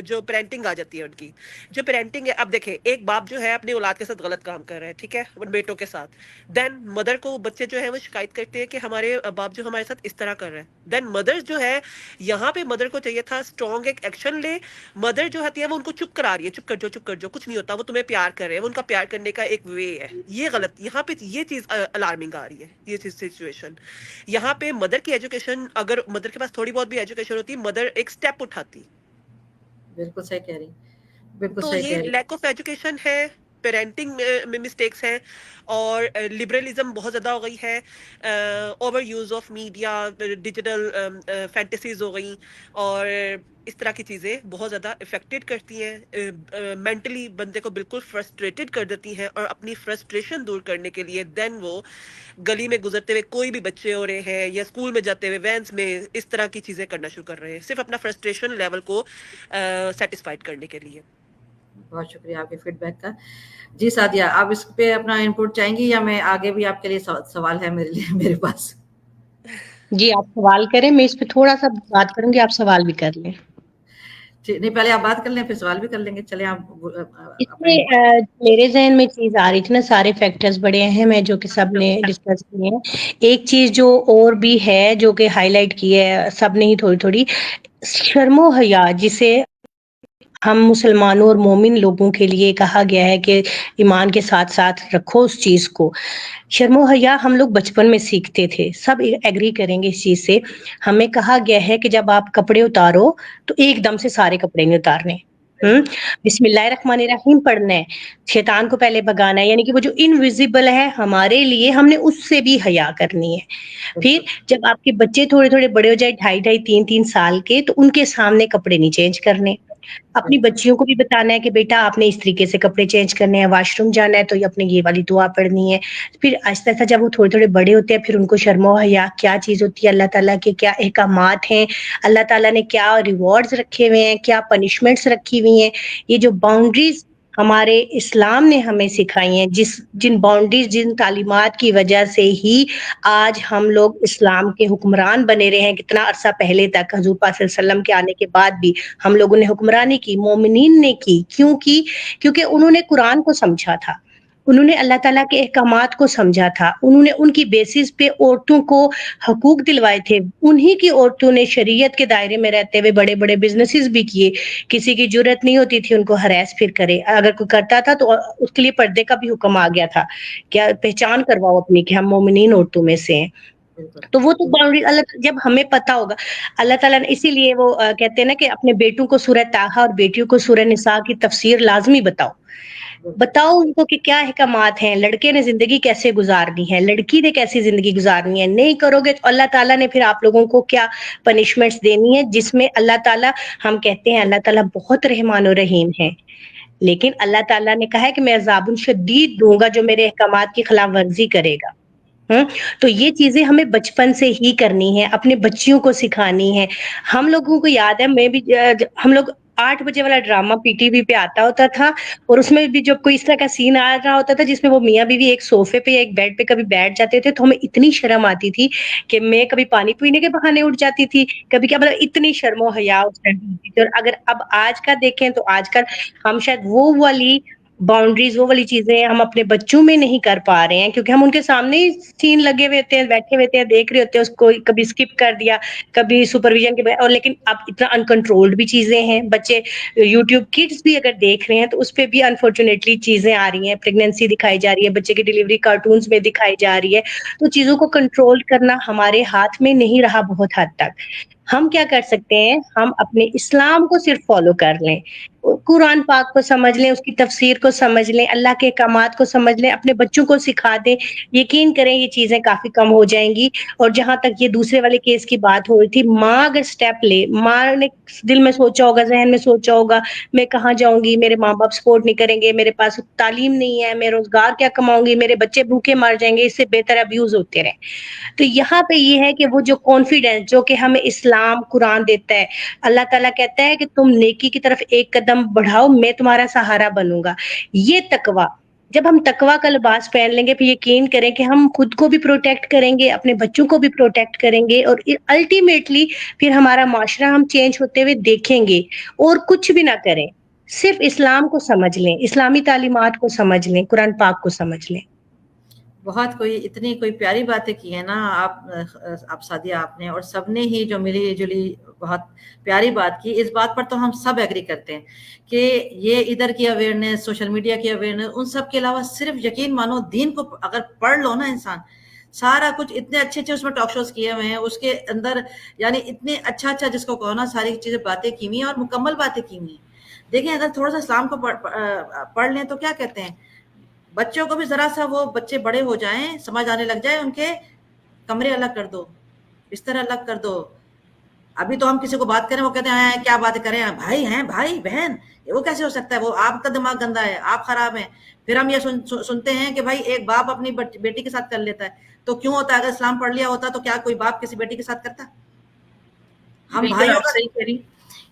جو پیرنٹنگ آ جاتی ہے ان کی. جو پیرنٹنگ ہے، اب دیکھیں ایک باپ جو ہے اپنی اولاد کے ساتھ غلط کام کر رہا ہے، ٹھیک ہے، ان بیٹوں کے ساتھ. دین مدر کو بچے جو ہے وہ شکایت کرتے ہیں کہ ہمارے باپ جو ہمارے ساتھ اس طرح کر رہا ہے. دین مدر جو ہے، یہاں پہ مدر کو چاہیے تھا اسٹرانگ ایک ایکشن لے. مدر جو ہوتی ہے وہ ان کو چپ کرا رہی ہے، چپ کر جو کچھ نہیں ہوتا، وہ تمہیں پیار کر رہے ہیں، وہ ان کا پیار کرنے کا ایک وے ہے. یہ غلط، یہاں پہ یہ چیز الارمنگ آ رہی ہے. یہ چیز سچویشن یہاں پہ مدر کی ایجوکیشن، اگر مدر کے پاس تھوڑی بہت بھی ایجوکیشن ہوتی، مدر ایک سٹیپ اٹھاتی. بالکل صحیح کہہ رہی، بالکل تو صحیح یہ کہہ رہی. لیک آف ایجوکیشن ہے، پیرنٹنگ میں مسٹیکس ہیں، اور لبرلزم بہت زیادہ ہو گئی ہے. Over use of media, digital fantasies ہو گئیں، اور اس طرح کی چیزیں بہت زیادہ افیکٹڈ کرتی ہیں. مینٹلی بندے کو بالکل فرسٹریٹڈ کر دیتی ہیں، اور اپنی فرسٹریشن دور کرنے کے لیے دین وہ گلی میں گزرتے ہوئے کوئی بھی بچے ہو رہے ہیں یا اسکول میں جاتے ہوئے وینس میں اس طرح کی چیزیں کرنا شروع کر رہے ہیں، صرف اپنا فرسٹریشن لیول کو سیٹسفائڈ کرنے کے لیے. بہت شکریہ آپ کے فیڈ بیک کا. جی سعدیہ، آپ اس پہ اپنا انپٹ چاہیں گی یا میں آگے بھی آپ کے لیے سوال ہے میرے پاس؟ جی آپ سوال کریں، میں اس پہ تھوڑا سا بات کروں گی، آپ سوال بھی کر لیں. نہیں، پہلے آپ بات کر لیں پھر سوال بھی کر لیں گے. چلیں آپ اس میں میرے ذہن میں چیز آ رہی تھی نا، سارے فیکٹرز بڑے اہم ہیں جو کہ سب نے ڈسکس کیے ہیں. ایک چیز جو اور بھی ہے جو کہ ہائی لائٹ کی ہے سب نے ہی تھوڑی تھوڑی، شرم و حیا جسے ہم مسلمانوں اور مومن لوگوں کے لیے کہا گیا ہے کہ ایمان کے ساتھ ساتھ رکھو اس چیز کو. شرم و حیا ہم لوگ بچپن میں سیکھتے تھے, سب ایگری کریں گے اس چیز سے. ہمیں کہا گیا ہے کہ جب آپ کپڑے اتارو تو ایک دم سے سارے کپڑے نہیں اتارنے, بسم اللہ الرحمن الرحیم پڑھنا ہے, شیطان کو پہلے بگانا ہے, یعنی کہ وہ جو انویزیبل ہے ہمارے لیے ہم نے اس سے بھی حیا کرنی ہے. پھر جب آپ کے بچے تھوڑے تھوڑے بڑے ہو جائے 2.5-3 سال کے, تو ان کے سامنے کپڑے نہیں چینج کرنے. اپنی بچیوں کو بھی بتانا ہے کہ بیٹا آپ نے اس طریقے سے کپڑے چینج کرنے ہیں, واش روم جانا ہے تو یہ اپنے یہ والی دعا پڑھنی ہے. پھر آہستہ آہستہ جب وہ تھوڑے تھوڑے بڑے ہوتے ہیں پھر ان کو شرم و حیا کیا چیز ہوتی ہے, اللہ تعالیٰ کے کیا احکامات ہیں, اللہ تعالیٰ نے کیا ریوارڈز رکھے ہوئے ہیں, کیا پنشمنٹس رکھی ہوئی ہیں. یہ جو باؤنڈریز ہمارے اسلام نے ہمیں سکھائی ہیں, جن باؤنڈریز جن تعلیمات کی وجہ سے ہی آج ہم لوگ اسلام کے حکمران بنے رہے ہیں. کتنا عرصہ پہلے تک حضور پاک صلی اللہ علیہ وسلم کے آنے کے بعد بھی ہم لوگوں نے حکمرانی کی, مومنین نے کی. کیوں کی؟ کیونکہ انہوں نے قرآن کو سمجھا تھا, انہوں نے اللہ تعالیٰ کے احکامات کو سمجھا تھا, انہوں نے ان کی بیسس پہ عورتوں کو حقوق دلوائے تھے. انہی کی عورتوں نے شریعت کے دائرے میں رہتے ہوئے بڑے بڑے بزنسز بھی کیے. کسی کی جرت نہیں ہوتی تھی ان کو ہراس پھر کرے, اگر کوئی کرتا تھا تو اس کے لیے پردے کا بھی حکم آ گیا تھا, کیا پہچان کرواؤ اپنی کہ ہم مومنین عورتوں میں سے ہیں. تو وہ تو باؤنڈری اللہ جب ہمیں پتا ہوگا, اللہ تعالیٰ نے اسی لیے وہ کہتے ہیں نا کہ اپنے بیٹوں کو سورہ طٰہٰ اور بیٹیوں کو سورہ نساء کی تفسیر لازمی بتاؤ ان کو کہ کیا احکامات ہیں, لڑکے نے زندگی کیسے گزارنی ہے, لڑکی نے کیسی زندگی گزارنی ہے. نہیں کرو گے تو اللہ تعالیٰ نے پھر آپ لوگوں کو کیا پنشمنٹس دینی ہے, جس میں اللہ تعالیٰ, ہم کہتے ہیں اللہ تعالیٰ بہت رحمان و رحیم ہے, لیکن اللہ تعالیٰ نے کہا ہے کہ میں عذاب شدید دوں گا جو میرے احکامات کی خلاف ورزی کرے گا. تو یہ چیزیں ہمیں بچپن سے ہی کرنی ہے, اپنے بچیوں کو سکھانی ہے. ہم لوگوں کو یاد ہے, میں بھی, ہم لوگ 8 بجے والا ڈرامہ پی ٹی وی پہ آتا ہوتا تھا, اور اس میں بھی جب کوئی اس طرح کا سین آ رہا ہوتا تھا جس میں وہ میاں بیوی ایک صوفے پہ یا ایک بیڈ پہ کبھی بیٹھ جاتے تھے, تو ہمیں اتنی شرم آتی تھی کہ میں کبھی پانی پینے کے بہانے اٹھ جاتی تھی, کبھی کیا, مطلب اتنی شرم و حیا اس ٹائم ہوتی تھی. اور اگر اب آج کا دیکھیں تو آج کل ہم شاید وہ والی باؤنڈریز, وہ والی چیزیں ہم اپنے بچوں میں نہیں کر پا رہے ہیں, کیونکہ ہم ان کے سامنے ہی سین لگے ہوئے ہوتے ہیں, بیٹھے ہوئے ہوتے ہیں, دیکھ رہے ہوتے ہیں اس کو, کبھی اسکپ کر دیا, کبھی سپرویژن کے, اور لیکن اب اتنا انکنٹرولڈ بھی چیزیں ہیں. بچے یوٹیوب کڈس بھی اگر دیکھ رہے ہیں تو اس پہ بھی انفارچونیٹلی چیزیں آ رہی ہیں, پریگنینسی دکھائی جا رہی ہے, بچے کی ڈیلیوری کارٹونز میں دکھائی جا رہی ہے. تو چیزوں کو کنٹرول کرنا ہمارے ہاتھ میں نہیں رہا بہت حد تک. ہم کیا کر سکتے ہیں, ہم اپنے اسلام کو صرف فالو کر لیں, قرآن پاک کو سمجھ لیں, اس کی تفسیر کو سمجھ لیں, اللہ کے احکامات کو سمجھ لیں, اپنے بچوں کو سکھا دیں. یقین کریں یہ چیزیں کافی کم ہو جائیں گی. اور جہاں تک یہ دوسرے والے کیس کی بات ہو رہی تھی, ماں اگر سٹیپ لے, ماں نے دل میں سوچا ہوگا, ذہن میں سوچا ہوگا, میں کہاں جاؤں گی, میرے ماں باپ سپورٹ نہیں کریں گے, میرے پاس تعلیم نہیں ہے, میں روزگار کیا کماؤں گی, میرے بچے بھوکے مر جائیں گے, اس سے بہتر ابیوز ہوتے رہے. تو یہاں پہ یہ ہے کہ وہ جو کانفیڈینس جو کہ ہمیں اسلام قرآن دیتا ہے, اللہ تعالیٰ کہتا ہے کہ تم نیکی کی طرف ایک قدم بڑھاؤ, میں تمہارا سہارا بنوں گا. یہ تقویٰ, جب ہم تقویٰ کا لباس پہن لیں گے, پھر یقین کریں کہ ہم خود کو بھی پروٹیکٹ کریں گے, اپنے بچوں کو بھی پروٹیکٹ کریں گے, اور الٹیمیٹلی پھر ہمارا معاشرہ ہم چینج ہوتے ہوئے دیکھیں گے. اور کچھ بھی نہ کریں, صرف اسلام کو سمجھ لیں, اسلامی تعلیمات کو سمجھ لیں, قرآن پاک کو سمجھ لیں. بہت اتنی پیاری باتیں کی ہیں نا آپ سعدیہ, آپ نے, اور سب نے ہی جو ملی جلی بہت پیاری بات کی. اس بات پر تو ہم سب ایگری کرتے ہیں کہ یہ ادھر کی اویئرنیس, سوشل میڈیا کی اویئرنیس, ان سب کے علاوہ صرف یقین مانو دین کو اگر پڑھ لو نا انسان, سارا کچھ اتنے اچھے اس میں ٹاک شوز کیے ہوئے ہیں, اس کے اندر یعنی اتنے اچھا جس کو کہو نا, ساری چیزیں باتیں کی ہوئی ہیں اور مکمل باتیں کی ہوئی ہیں. دیکھیں اگر تھوڑا سا اسلام کو پڑھ لیں تو کیا کہتے ہیں, بچوں کو بھی ذرا سا, وہ بچے بڑے ہو جائیں, سمجھ آنے لگ جائے, ان کے کمرے الگ کر دو, بستر الگ کر دو. ابھی تو ہم کسی کو بات کریں وہ کہتے ہیں کیا بات کریں, بھائی ہیں, بھائی بہن, وہ کیسے ہو سکتا ہے, وہ آپ کا دماغ گندا ہے, آپ خراب ہیں. پھر ہم یہ سنتے ہیں کہ بھائی ایک باپ اپنی بیٹی کے ساتھ کر لیتا ہے, تو کیوں ہوتا ہے؟ اگر اسلام پڑھ لیا ہوتا تو کیا کوئی باپ کسی بیٹی کے ساتھ کرتا؟ ہم بالکل بھائیوں آپ کا. صحیح کری.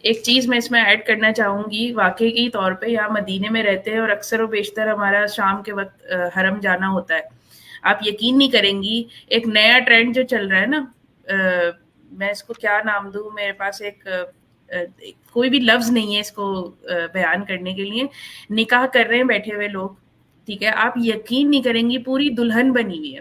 ایک چیز میں اس میں ایڈ کرنا چاہوں گی, واقعی کی طور پہ یہاں مدینے میں رہتے ہیں اور اکثر و بیشتر ہمارا شام کے وقت حرم جانا ہوتا ہے. آپ یقین نہیں کریں گی, ایک نیا ٹرینڈ جو چل رہا ہے نا, میں اس کو کیا نام دوں, میرے پاس کوئی بھی لفظ نہیں ہے اس کو بیان کرنے کے لیے. نکاح کر رہے ہیں بیٹھے ہوئے لوگ, ٹھیک ہے, آپ یقین نہیں کریں گی, پوری دلہن بنی ہوئی ہے,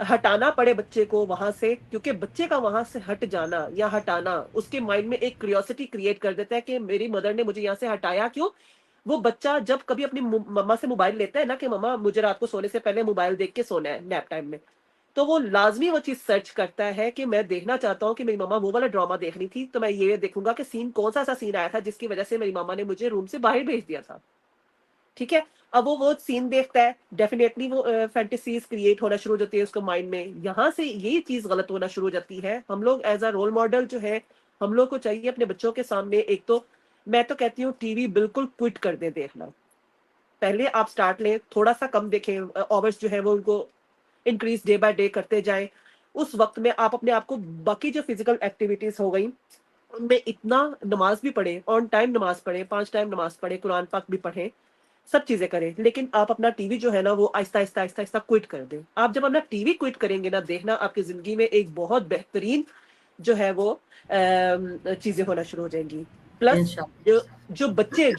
ہٹانا پڑے بچے کو وہاں سے، کیونکہ بچے کا وہاں سے ہٹ جانا یا ہٹانا اس کے مائنڈ میں ایک کریوسٹی کریٹ کر دیتا ہے کہ میری مدر نے مجھے یہاں سے ہٹایا کیوں. وہ بچہ جب کبھی اپنی مما سے موبائل لیتا ہے نا کہ مما مجھے رات کو سونے سے پہلے موبائل دیکھ کے سونا ہے نیپ ٹائم میں، تو وہ لازمی وہ چیز سرچ کرتا ہے کہ میں دیکھنا چاہتا ہوں کہ میری مما وہ والا ڈرامہ دیکھ رہی تھی تو میں یہ دیکھوں گا کہ سین کون سا ایسا سین آیا تھا جس کی وجہ سے میری ماما نے مجھے روم سے باہر بھیج دیا تھا. ٹھیک ہے، اب وہ سین دیکھتا ہے، ڈیفینیٹلی وہ فینٹیسیز کریٹ ہونا شروع ہو جاتی ہے اس کے مائنڈ میں. یہاں سے یہی چیز غلط ہونا شروع ہو جاتی ہے. ہم لوگ ایز اے رول ماڈل جو ہے ہم لوگ کو چاہیے اپنے بچوں کے سامنے، ایک تو میں تو کہتی ہوں ٹی وی بالکل کوئٹ کر دیں دیکھنا. پہلے آپ سٹارٹ لیں، تھوڑا سا کم دیکھیں، آورس جو ہے وہ ان کو انکریز ڈے بائی ڈے کرتے جائیں. اس وقت میں آپ اپنے آپ کو باقی جو فزیکل ایکٹیویٹیز ہو گئی ان میں اتنا، نماز بھی پڑھیں، آن ٹائم نماز پڑھیں، 5 ٹائم نماز پڑھیں، قرآن پاک بھی پڑھیں، سب چیزیں کریں، لیکن آپ اپنا ٹی وی جو ہے نا وہ آہستہ آہستہ آہستہ آہستہ کوئٹ کر دیں. آپ جب اپنا ٹی وی کوئٹ کریں گے نا، دیکھنا آپ کی زندگی میں ایک بہت بہترین جو ہے وہ چیزیں ہونا شروع ہو جائیں گی. پلس انشاءاللہ. جو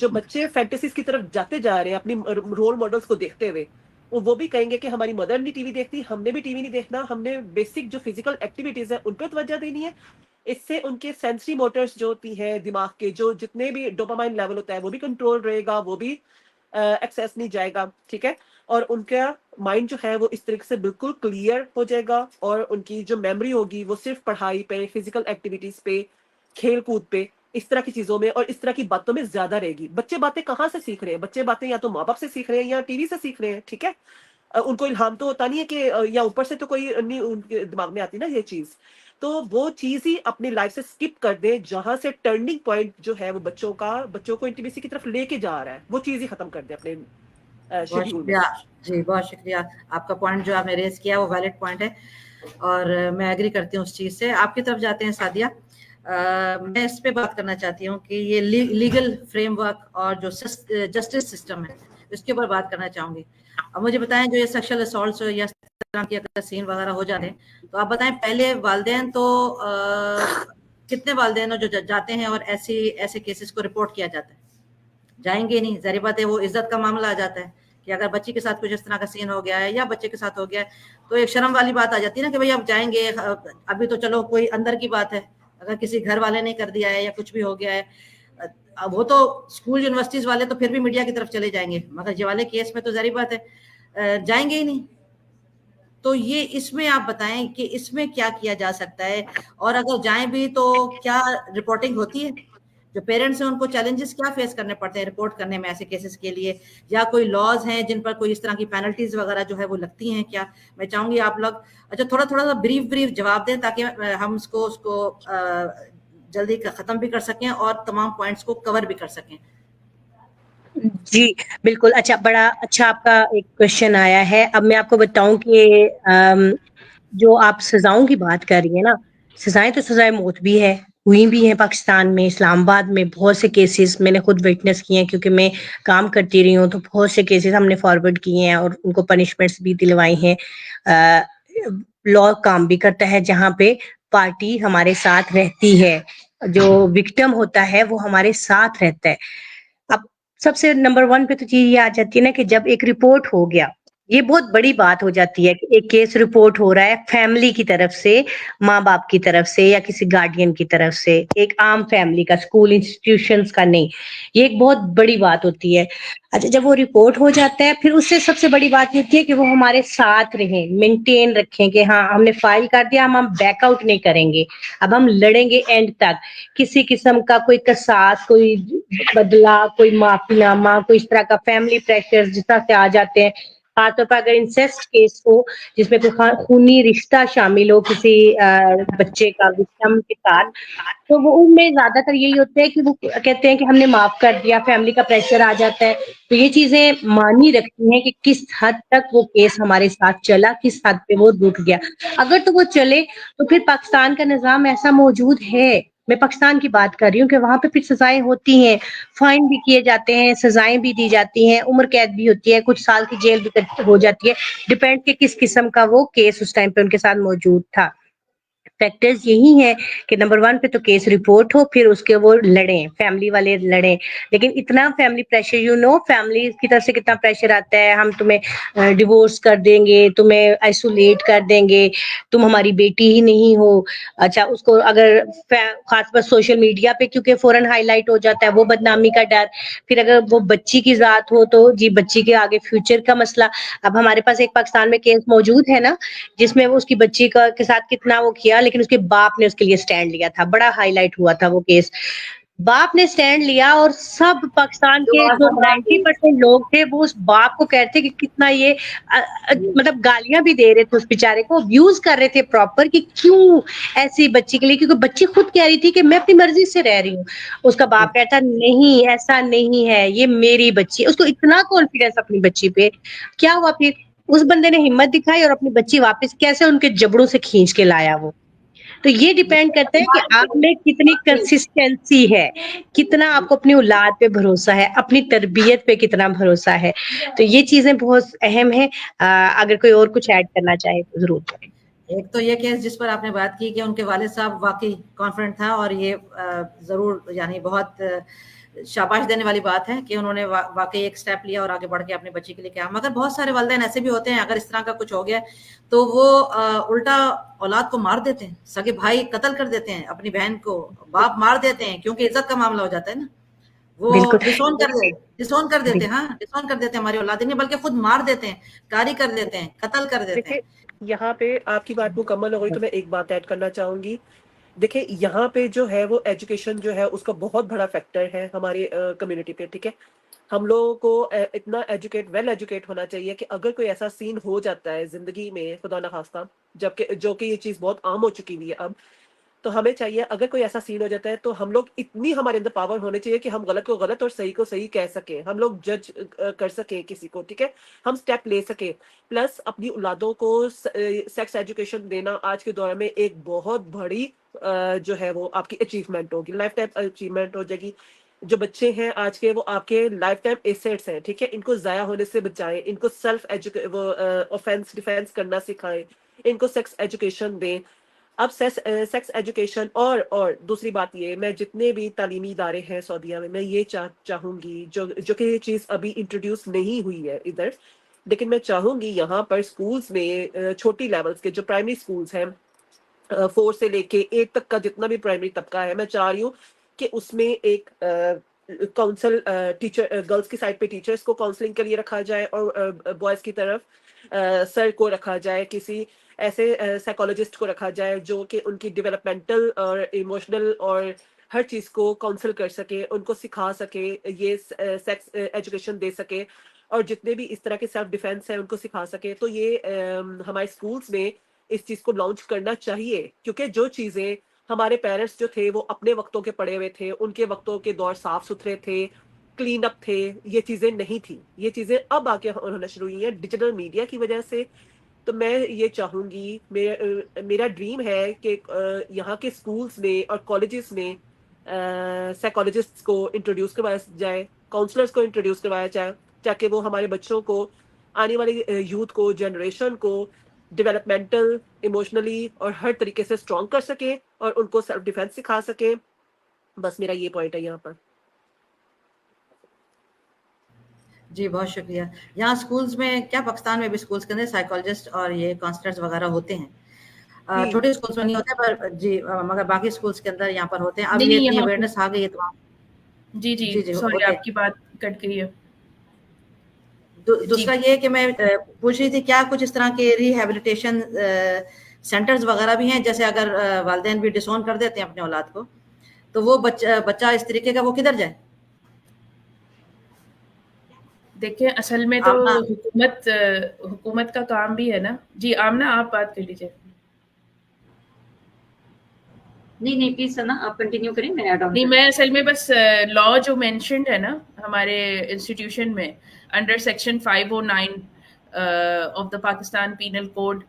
بچے فینٹیسیز کی طرف جاتے جا رہے ہیں اپنی رول ماڈلز کو دیکھتے ہوئے، وہ بھی کہیں گے کہ ہماری مدر نہیں ٹی وی دیکھتی، ہم نے بھی ٹی وی نہیں دیکھنا، ہم نے بیسک جو فزیکل ایکٹیویٹیز ہیں ان پہ توجہ دینی ہے. اس سے ان کے سینسری موٹرز جو ہوتی ہیں دماغ کے، جو جتنے بھی ڈوپامائن لیول ہوتا ہے وہ بھی کنٹرول رہے گا، وہ بھی ایکسیس نہیں جائے گا. ٹھیک ہے، اور ان کا مائنڈ جو ہے وہ اس طریقے سے بالکل کلیئر ہو جائے گا، اور ان کی جو میموری ہوگی وہ صرف پڑھائی پہ، فزیکل ایکٹیویٹیز پہ، کھیل کود پہ، اس طرح کی چیزوں میں اور اس طرح کی باتوں میں زیادہ رہے گی. بچے باتیں کہاں سے سیکھ رہے ہیں؟ بچے باتیں یا تو ماں باپ سے سیکھ رہے ہیں یا ٹی وی سے سیکھ رہے ہیں. ٹھیک ہے، ان کو الہام تو ہوتا نہیں ہے کہ یا اوپر سے تو کوئی نہیں ان کے دماغ میں آتی نا یہ چیز. تو وہ چیز ہی اپنی لائف سے سکپ کر دیں جہاں سے ٹرننگ پوائنٹ جو ہے وہ بچوں کو انٹیمیسی کی طرف لے کے جا رہا ہے، وہ چیز ہی ختم کر دیں اپنے بہت شیڈیول میں. شکریہ جی، بہت شکریہ. آپ کا پوائنٹ جو آپ نے ریز کیا وہ ویلڈ پوائنٹ ہے اور میں ایگری کرتی ہوں اس چیز سے. آپ کی طرف جاتے ہیں سعدیہ. میں اس پہ بات کرنا چاہتی ہوں کہ یہ لیگل فریم ورک اور جو جسٹس سسٹم ہے اس کے اوپر بات کرنا چاہوں گی. اب مجھے بتائیں جو یہ سیکشل اسالٹس یا اس طرح کی اگر سین وغیرہ ہو جاتے ہیں تو آپ بتائیں پہلے والدین تو کتنے والدین جو جاتے ہیں اور ایسے کیسز کو رپورٹ کیا جاتا ہے؟ جائیں گے نہیں، ظاہر بات ہے وہ عزت کا معاملہ آ جاتا ہے کہ اگر بچی کے ساتھ کچھ اس طرح کا سین ہو گیا ہے یا بچے کے ساتھ ہو گیا ہے تو ایک شرم والی بات آ جاتی ہے نا کہ بھائی آپ جائیں گے. ابھی تو چلو کوئی اندر کی بات ہے، اگر کسی گھر والے نے کر دیا ہے یا کچھ بھی ہو گیا ہے وہ تو اسکول یونیورسٹیز والے تو پھر بھی میڈیا کی طرف چلے جائیں گے، مگر یہ والے کیس میں تو ظاہر بات ہے جائیں گے ہی نہیں. تو یہ اس میں آپ بتائیں کہ اس میں کیا کیا جا سکتا ہے، اور اگر جائیں بھی تو کیا رپورٹنگ ہوتی ہے؟ جو پیرنٹس ہیں ان کو چیلنجز کیا فیس کرنے پڑتے ہیں رپورٹ کرنے میں ایسے کیسز کے لیے، یا کوئی لاز ہیں جن پر کوئی اس طرح کی پینلٹیز وغیرہ جو ہے وہ لگتی ہیں کیا؟ میں چاہوں گی آپ لوگ اچھا تھوڑا سا بریف جواب دیں تاکہ ہم اس کو جلدی ختم بھی کر سکیں اور تمام پوائنٹس کو کور بھی کر سکیں. جی بالکل. اچھا، بڑا اچھا آپ کا ایک کوشچن آیا ہے. اب میں آپ کو بتاؤں کہ جو آپ سزاؤں کی بات کر رہی ہیں نا، سزائیں تو سزائے موت بھی ہے، ہوئی بھی ہیں پاکستان میں. اسلام آباد میں بہت سے کیسز میں نے خود وٹنس کیے ہیں کیونکہ میں کام کرتی رہی ہوں، تو بہت سے کیسز ہم نے فارورڈ کیے ہیں اور ان کو پنشمنٹس بھی دلوائی ہیں. لا کام بھی کرتا ہے جہاں پہ پارٹی ہمارے ساتھ رہتی ہے، جو وکٹم ہوتا ہے وہ ہمارے ساتھ رہتا ہے. اب سب سے نمبر 1 پہ تو چیز یہ آ جاتی ہے نا کہ جب ایک رپورٹ ہو گیا، یہ بہت بڑی بات ہو جاتی ہے کہ ایک کیس رپورٹ ہو رہا ہے فیملی کی طرف سے، ماں باپ کی طرف سے یا کسی گارڈین کی طرف سے، ایک عام فیملی کا، اسکول انسٹیٹیوشنز کا نہیں. یہ ایک بہت بڑی بات ہوتی ہے. اچھا، جب وہ رپورٹ ہو جاتا ہے پھر اس سے سب سے بڑی بات یہ ہوتی ہے کہ وہ ہمارے ساتھ رہیں، مینٹین رکھیں کہ ہاں ہم نے فائل کر دیا، ہم بیک آؤٹ نہیں کریں گے، اب ہم لڑیں گے اینڈ تک. کسی قسم کا کوئی قصاص، کوئی بدلہ، کوئی معافی نامہ، کوئی اس طرح کا فیملی پریشر جس طرح سے آ جاتے ہیں. خاص طور پر اگر انسیسٹ کیس ہو جس میں کوئی خونی رشتہ شامل ہو کسی بچے کا وکٹم کے ساتھ، تو وہ ان میں زیادہ تر یہی ہوتا ہے کہ وہ کہتے ہیں کہ ہم نے معاف کر دیا، فیملی کا پریشر آ جاتا ہے. تو یہ چیزیں مانی رکھتی ہیں کہ کس حد تک وہ کیس ہمارے ساتھ چلا، کس حد پہ وہ رک گیا. اگر تو وہ چلے تو پھر پاکستان کا نظام ایسا موجود ہے، میں پاکستان کی بات کر رہی ہوں، کہ وہاں پہ پھر سزائیں ہوتی ہیں، فائن بھی کیے جاتے ہیں، سزائیں بھی دی جاتی ہیں، عمر قید بھی ہوتی ہے، کچھ سال کی جیل بھی ہو جاتی ہے، ڈپینڈ کہ کس قسم کا وہ کیس اس ٹائم پہ ان کے ساتھ موجود تھا. فیکٹرز یہی ہیں کہ نمبر 1 پہ تو کیس رپورٹ ہو, پھر اس کے وہ لڑیں, فیملی والے لڑیں. لیکن اتنا فیملی پریشر, فیملی کی طرف سے کتنا پریشر آتا ہے, ہم تمہیں ڈیورس کر دیں گے, تمہیں آئسولیٹ کر دیں گے, تم ہماری بیٹی ہی نہیں ہو. اچھا, اس کو اگر خاص پر سوشل میڈیا پہ کیونکہ فوراً ہائی لائٹ ہو جاتا ہے, وہ بدنامی کا ڈر. پھر اگر وہ بچی کی ذات ہو تو جی بچی کے آگے فیوچر کا مسئلہ. اب ہمارے پاس ایک پاکستان میں کیس موجود ہے نا, جس میں وہ اس کی بچی کے ساتھ کتنا وہ کیا, لیکن اس کے باپ نے اس کے لیے سٹینڈ لیا تھا, بڑا ہائی لائٹ ہوا تھا وہ کیس. باپ نے سٹینڈ لیا اور سب پاکستان کے جو 90% لوگ تھے وہ اس باپ کو کہتے کہ کتنا یہ مطلب گالیاں بھی دے رہے تھے اس بیچارے کو, ابیوز کر رہے تھے پراپر, کہ کیوں ایسی بچی کے لیے, کیونکہ بچی خود کہہ رہی تھی کہ میں اپنی مرضی سے رہ رہی ہوں. اس کا باپ کہتا نہیں ایسا نہیں ہے, یہ میری بچی. اس کو اتنا کانفیڈینس اپنی بچی پہ. کیا ہوا پھر اس بندے نے ہمت دکھائی اور اپنی بچی واپس کیسے ان کے جبڑوں سے کھینچ کے لایا وہ. تو یہ ڈیپینڈ کرتا ہے کہ آپ میں کتنی کنسسٹنسی ہے, کتنا آپ کو اپنی اولاد پہ بھروسہ ہے, اپنی تربیت پہ کتنا بھروسہ ہے. تو یہ چیزیں بہت اہم ہیں. اگر کوئی اور کچھ ایڈ کرنا چاہے تو ضرور کریں. ایک تو یہ کیس جس پر آپ نے بات کی کہ ان کے والد صاحب واقعی کانفیڈنٹ تھا, اور یہ ضرور یعنی بہت شاباش دینے والی بات ہے کہ انہوں نے واقعی ایک سٹیپ لیا اور آگے بڑھ کے اپنے بچی کے لیے کیا. مگر بہت سارے والدین ایسے بھی ہوتے ہیں, اگر اس طرح کا کچھ ہو گیا تو وہ الٹا اولاد کو مار دیتے ہیں, سگے بھائی قتل کر دیتے ہیں, اپنی بہن کو باپ مار دیتے ہیں, کیونکہ عزت کا معاملہ ہو جاتا ہے نا. وہ ڈسون کر دیتے ہیں, ڈسون کر دیتے ہیں ہماری اولاد, نہیں بلکہ خود مار دیتے ہیں, کاری کر دیتے ہیں, قتل کر دیتے ہیں. یہاں پہ آپ کی بات مکمل ہو گئی تو میں ایک بات ایڈ کرنا چاہوں گی. دیکھیں یہاں پہ جو ہے وہ ایجوکیشن جو ہے اس کا بہت بڑا فیکٹر ہے ہماری کمیونٹی پہ. ٹھیک ہے, ہم لوگوں کو اتنا ویل ایجوکیٹ ہونا چاہیے کہ اگر کوئی ایسا سین ہو جاتا ہے زندگی میں خدا نخواستہ, جبکہ جو کہ یہ چیز بہت عام ہو چکی ہوئی ہے اب, تو ہمیں چاہیے اگر کوئی ایسا سین ہو جاتا ہے تو ہم لوگ اتنی ہمارے اندر پاور ہونے چاہیے کہ ہم غلط کو غلط اور صحیح کو صحیح کہہ سکیں, ہم لوگ جج کر سکیں کسی کو. ٹھیک ہے, ہم سٹیپ لے سکیں. پلس اپنی اولادوں کو سیکس ایجوکیشن دینا آج کے دور میں ایک بہت بڑی جو ہے وہ آپ کی اچیومنٹ ہوگی, لائف ٹائم اچیومنٹ ہو جائے گی. جو بچے ہیں آج کے وہ آپ کے لائف ٹائم ایسیٹس ہیں. ٹھیک ہے, ان کو ضائع ہونے سے بچائیں, ان کو سیلف آفینس ڈیفینس کرنا سکھائیں, ان کو سیکس ایجوکیشن دیں. اب سیکس ایجوکیشن اور دوسری بات یہ, میں جتنے بھی تعلیمی ادارے ہیں سعودیہ میں یہ چاہوں گی جو کہ یہ چیز ابھی انٹروڈیوس نہیں ہوئی ہے ادھر, لیکن میں چاہوں گی یہاں پر سکولز میں چھوٹی لیولز کے جو پرائمری سکولز ہیں 4 سے لے کے 8 تک کا جتنا بھی پرائمری طبقہ ہے, میں چاہ رہی ہوں کہ اس میں ایک کاؤنسل ٹیچر گرلز کی سائڈ پہ ٹیچرز کو کاؤنسلنگ کے لیے رکھا جائے, اور بوائز کی طرف سر کو رکھا جائے, کسی ایسے سائیکالوجسٹ کو رکھا جائے جو کہ ان کی ڈیولپمنٹل اور ایموشنل اور ہر چیز کو کاؤنسل کر سکے, ان کو سکھا سکے, یہ سیکس ایجوکیشن دے سکے, اور جتنے بھی اس طرح کے سیلف ڈیفینس ہیں ان کو سکھا سکے. تو یہ ہمارے اسکولس میں اس چیز کو لانچ کرنا چاہیے, کیونکہ جو چیزیں ہمارے پیرنٹس جو تھے وہ اپنے وقتوں کے پڑے ہوئے تھے, ان کے وقتوں کے دور صاف ستھرے تھے, کلین اپ تھے, یہ چیزیں نہیں تھیں. یہ چیزیں اب آ کے ہونا شروع ہوئی ہیں ڈیجیٹل میڈیا کی وجہ سے. تو میں یہ چاہوں گی, میرا ڈریم ہے کہ یہاں کے اسکولس میں اور کالجز میں سائیکالوجسٹ کو انٹروڈیوس کروایا جائے, کاؤنسلرس کو انٹروڈیوس کروایا جائے, تاکہ وہ ہمارے بچوں کو, آنے والی یوتھ کو, جنریشن کو ڈیولپمنٹل, ایموشنلی اور ہر طریقے سے اسٹرانگ کر سکیں, اور ان کو سیلف ڈیفینس سکھا سکیں. بس میرا یہ پوائنٹ ہے یہاں پر. جی بہت شکریہ. یہاں اسکولس میں کیا, پاکستان میں بھی اسکولس کے اندر سائیکالوجسٹ اور یہ کاؤنسلرز وغیرہ ہوتے ہیں, چھوٹے اسکولس میں نہیں ہوتے پر جی, مگر باقی اسکولس کے اندر یہاں پر ہوتے ہیں. اب یہ اتنی اویئرنیس آ گئی ہے تو جی سوری آپ کی بات کٹ گئی ہے. دوسرا یہ کہ میں پوچھ رہی تھی کیا کچھ اس طرح کے ریہیبلیٹیشن سینٹرز وغیرہ بھی ہیں, جیسے اگر والدین بھی ڈسون کر دیتے ہیں اپنے اولاد کو تو وہ بچہ اس طریقے کا وہ کدھر جائے؟ دیکھیں اصل میں تو حکومت کا کام بھی ہے نا. جی آمنہ آپ بات کر لیجیے. نہیں پلیز سنا آپ کنٹینیو کریں, میں ایڈ آن نہیں, میں اصل میں بس لا جو مینشنڈ ہے نا ہمارے انسٹیٹیوشن میں under section 509 of the Pakistan penal code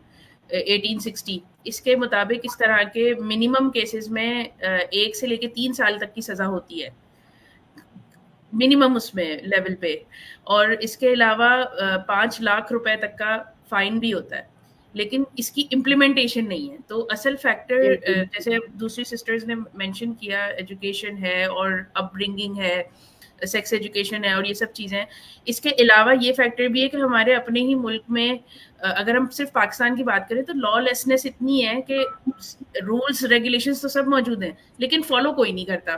1860, اس کے مطابق اس طرح کے منیمم کیسز میں 1 سے لے کے 3 سال تک کی سزا ہوتی ہے منیمم اس میں لیول پہ, اور اس کے علاوہ 5 لاکھ روپے تک کا فائن بھی ہوتا ہے. لیکن اس کی امپلیمنٹیشن نہیں ہے. تو اصل فیکٹر جیسے دوسری سسٹرز نے مینشن کیا ایجوکیشن ہے اور اپ برنگنگ ہے, سیکس ایجوکیشن ہے اور یہ سب چیزیں. اس کے علاوہ یہ فیکٹر بھی ہے کہ ہمارے اپنے ہی ملک میں اگر ہم صرف پاکستان کی بات کریں تو لا لیسنس اتنی ہے کہ رولس ریگولیشنز تو سب موجود ہیں لیکن فالو کوئی نہیں کرتا.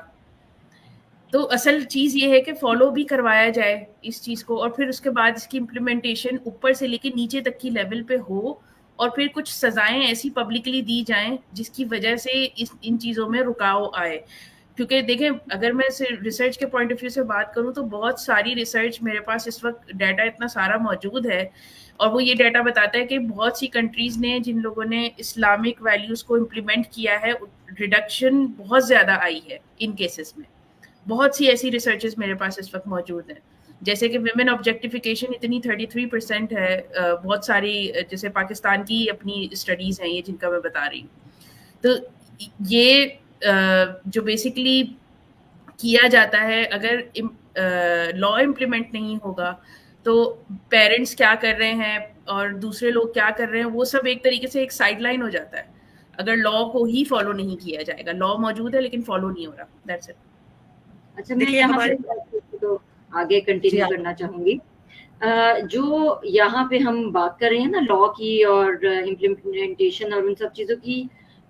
تو اصل چیز یہ ہے کہ فالو بھی کروایا جائے اس چیز کو, اور پھر اس کے بعد اس کی امپلیمنٹیشن اوپر سے لے کے نیچے تک کی لیول پہ ہو, اور پھر کچھ سزائیں ایسی پبلکلی دی جائیں جس کی وجہ سے ان چیزوں میں رکاو آئے. کیونکہ دیکھیں اگر میں ریسرچ کے پوائنٹ آف ویو سے بات کروں تو بہت ساری ریسرچ میرے پاس اس وقت ڈیٹا اتنا سارا موجود ہے, اور وہ یہ ڈیٹا بتاتا ہے کہ بہت سی کنٹریز نے جن لوگوں نے اسلامک ویلیوز کو امپلیمنٹ کیا ہے ریڈکشن بہت زیادہ آئی ہے ان کیسز میں. بہت سی ایسی ریسرچز میرے پاس اس وقت موجود ہیں, جیسے کہ ویمن آبجیکٹیفیکیشن اتنی 33% ہے. بہت ساری جیسے پاکستان کی اپنی اسٹڈیز ہیں یہ جن کا میں بتا رہی ہوں. تو یہ جو بیسکلی کیا جاتا ہے, اگر لا امپلیمنٹ نہیں ہوگا تو پیرنٹس کیا کر رہے ہیں اور دوسرے لوگ کیا کر رہے ہیں وہ سب ایک طریقے سے ایک سائڈ لائن ہو جاتا ہے اگر لا کو ہی فالو نہیں کیا جائے گا. لا موجود ہے لیکن فالو نہیں ہو رہا. That's it. اچھا میں یہاں پہ تو آگے کنٹینیو کرنا چاہوں گی. جو یہاں پہ ہم بات کر رہے ہیں نا لا کی اور امپلیمنٹیشن اور ان سب چیزوں کی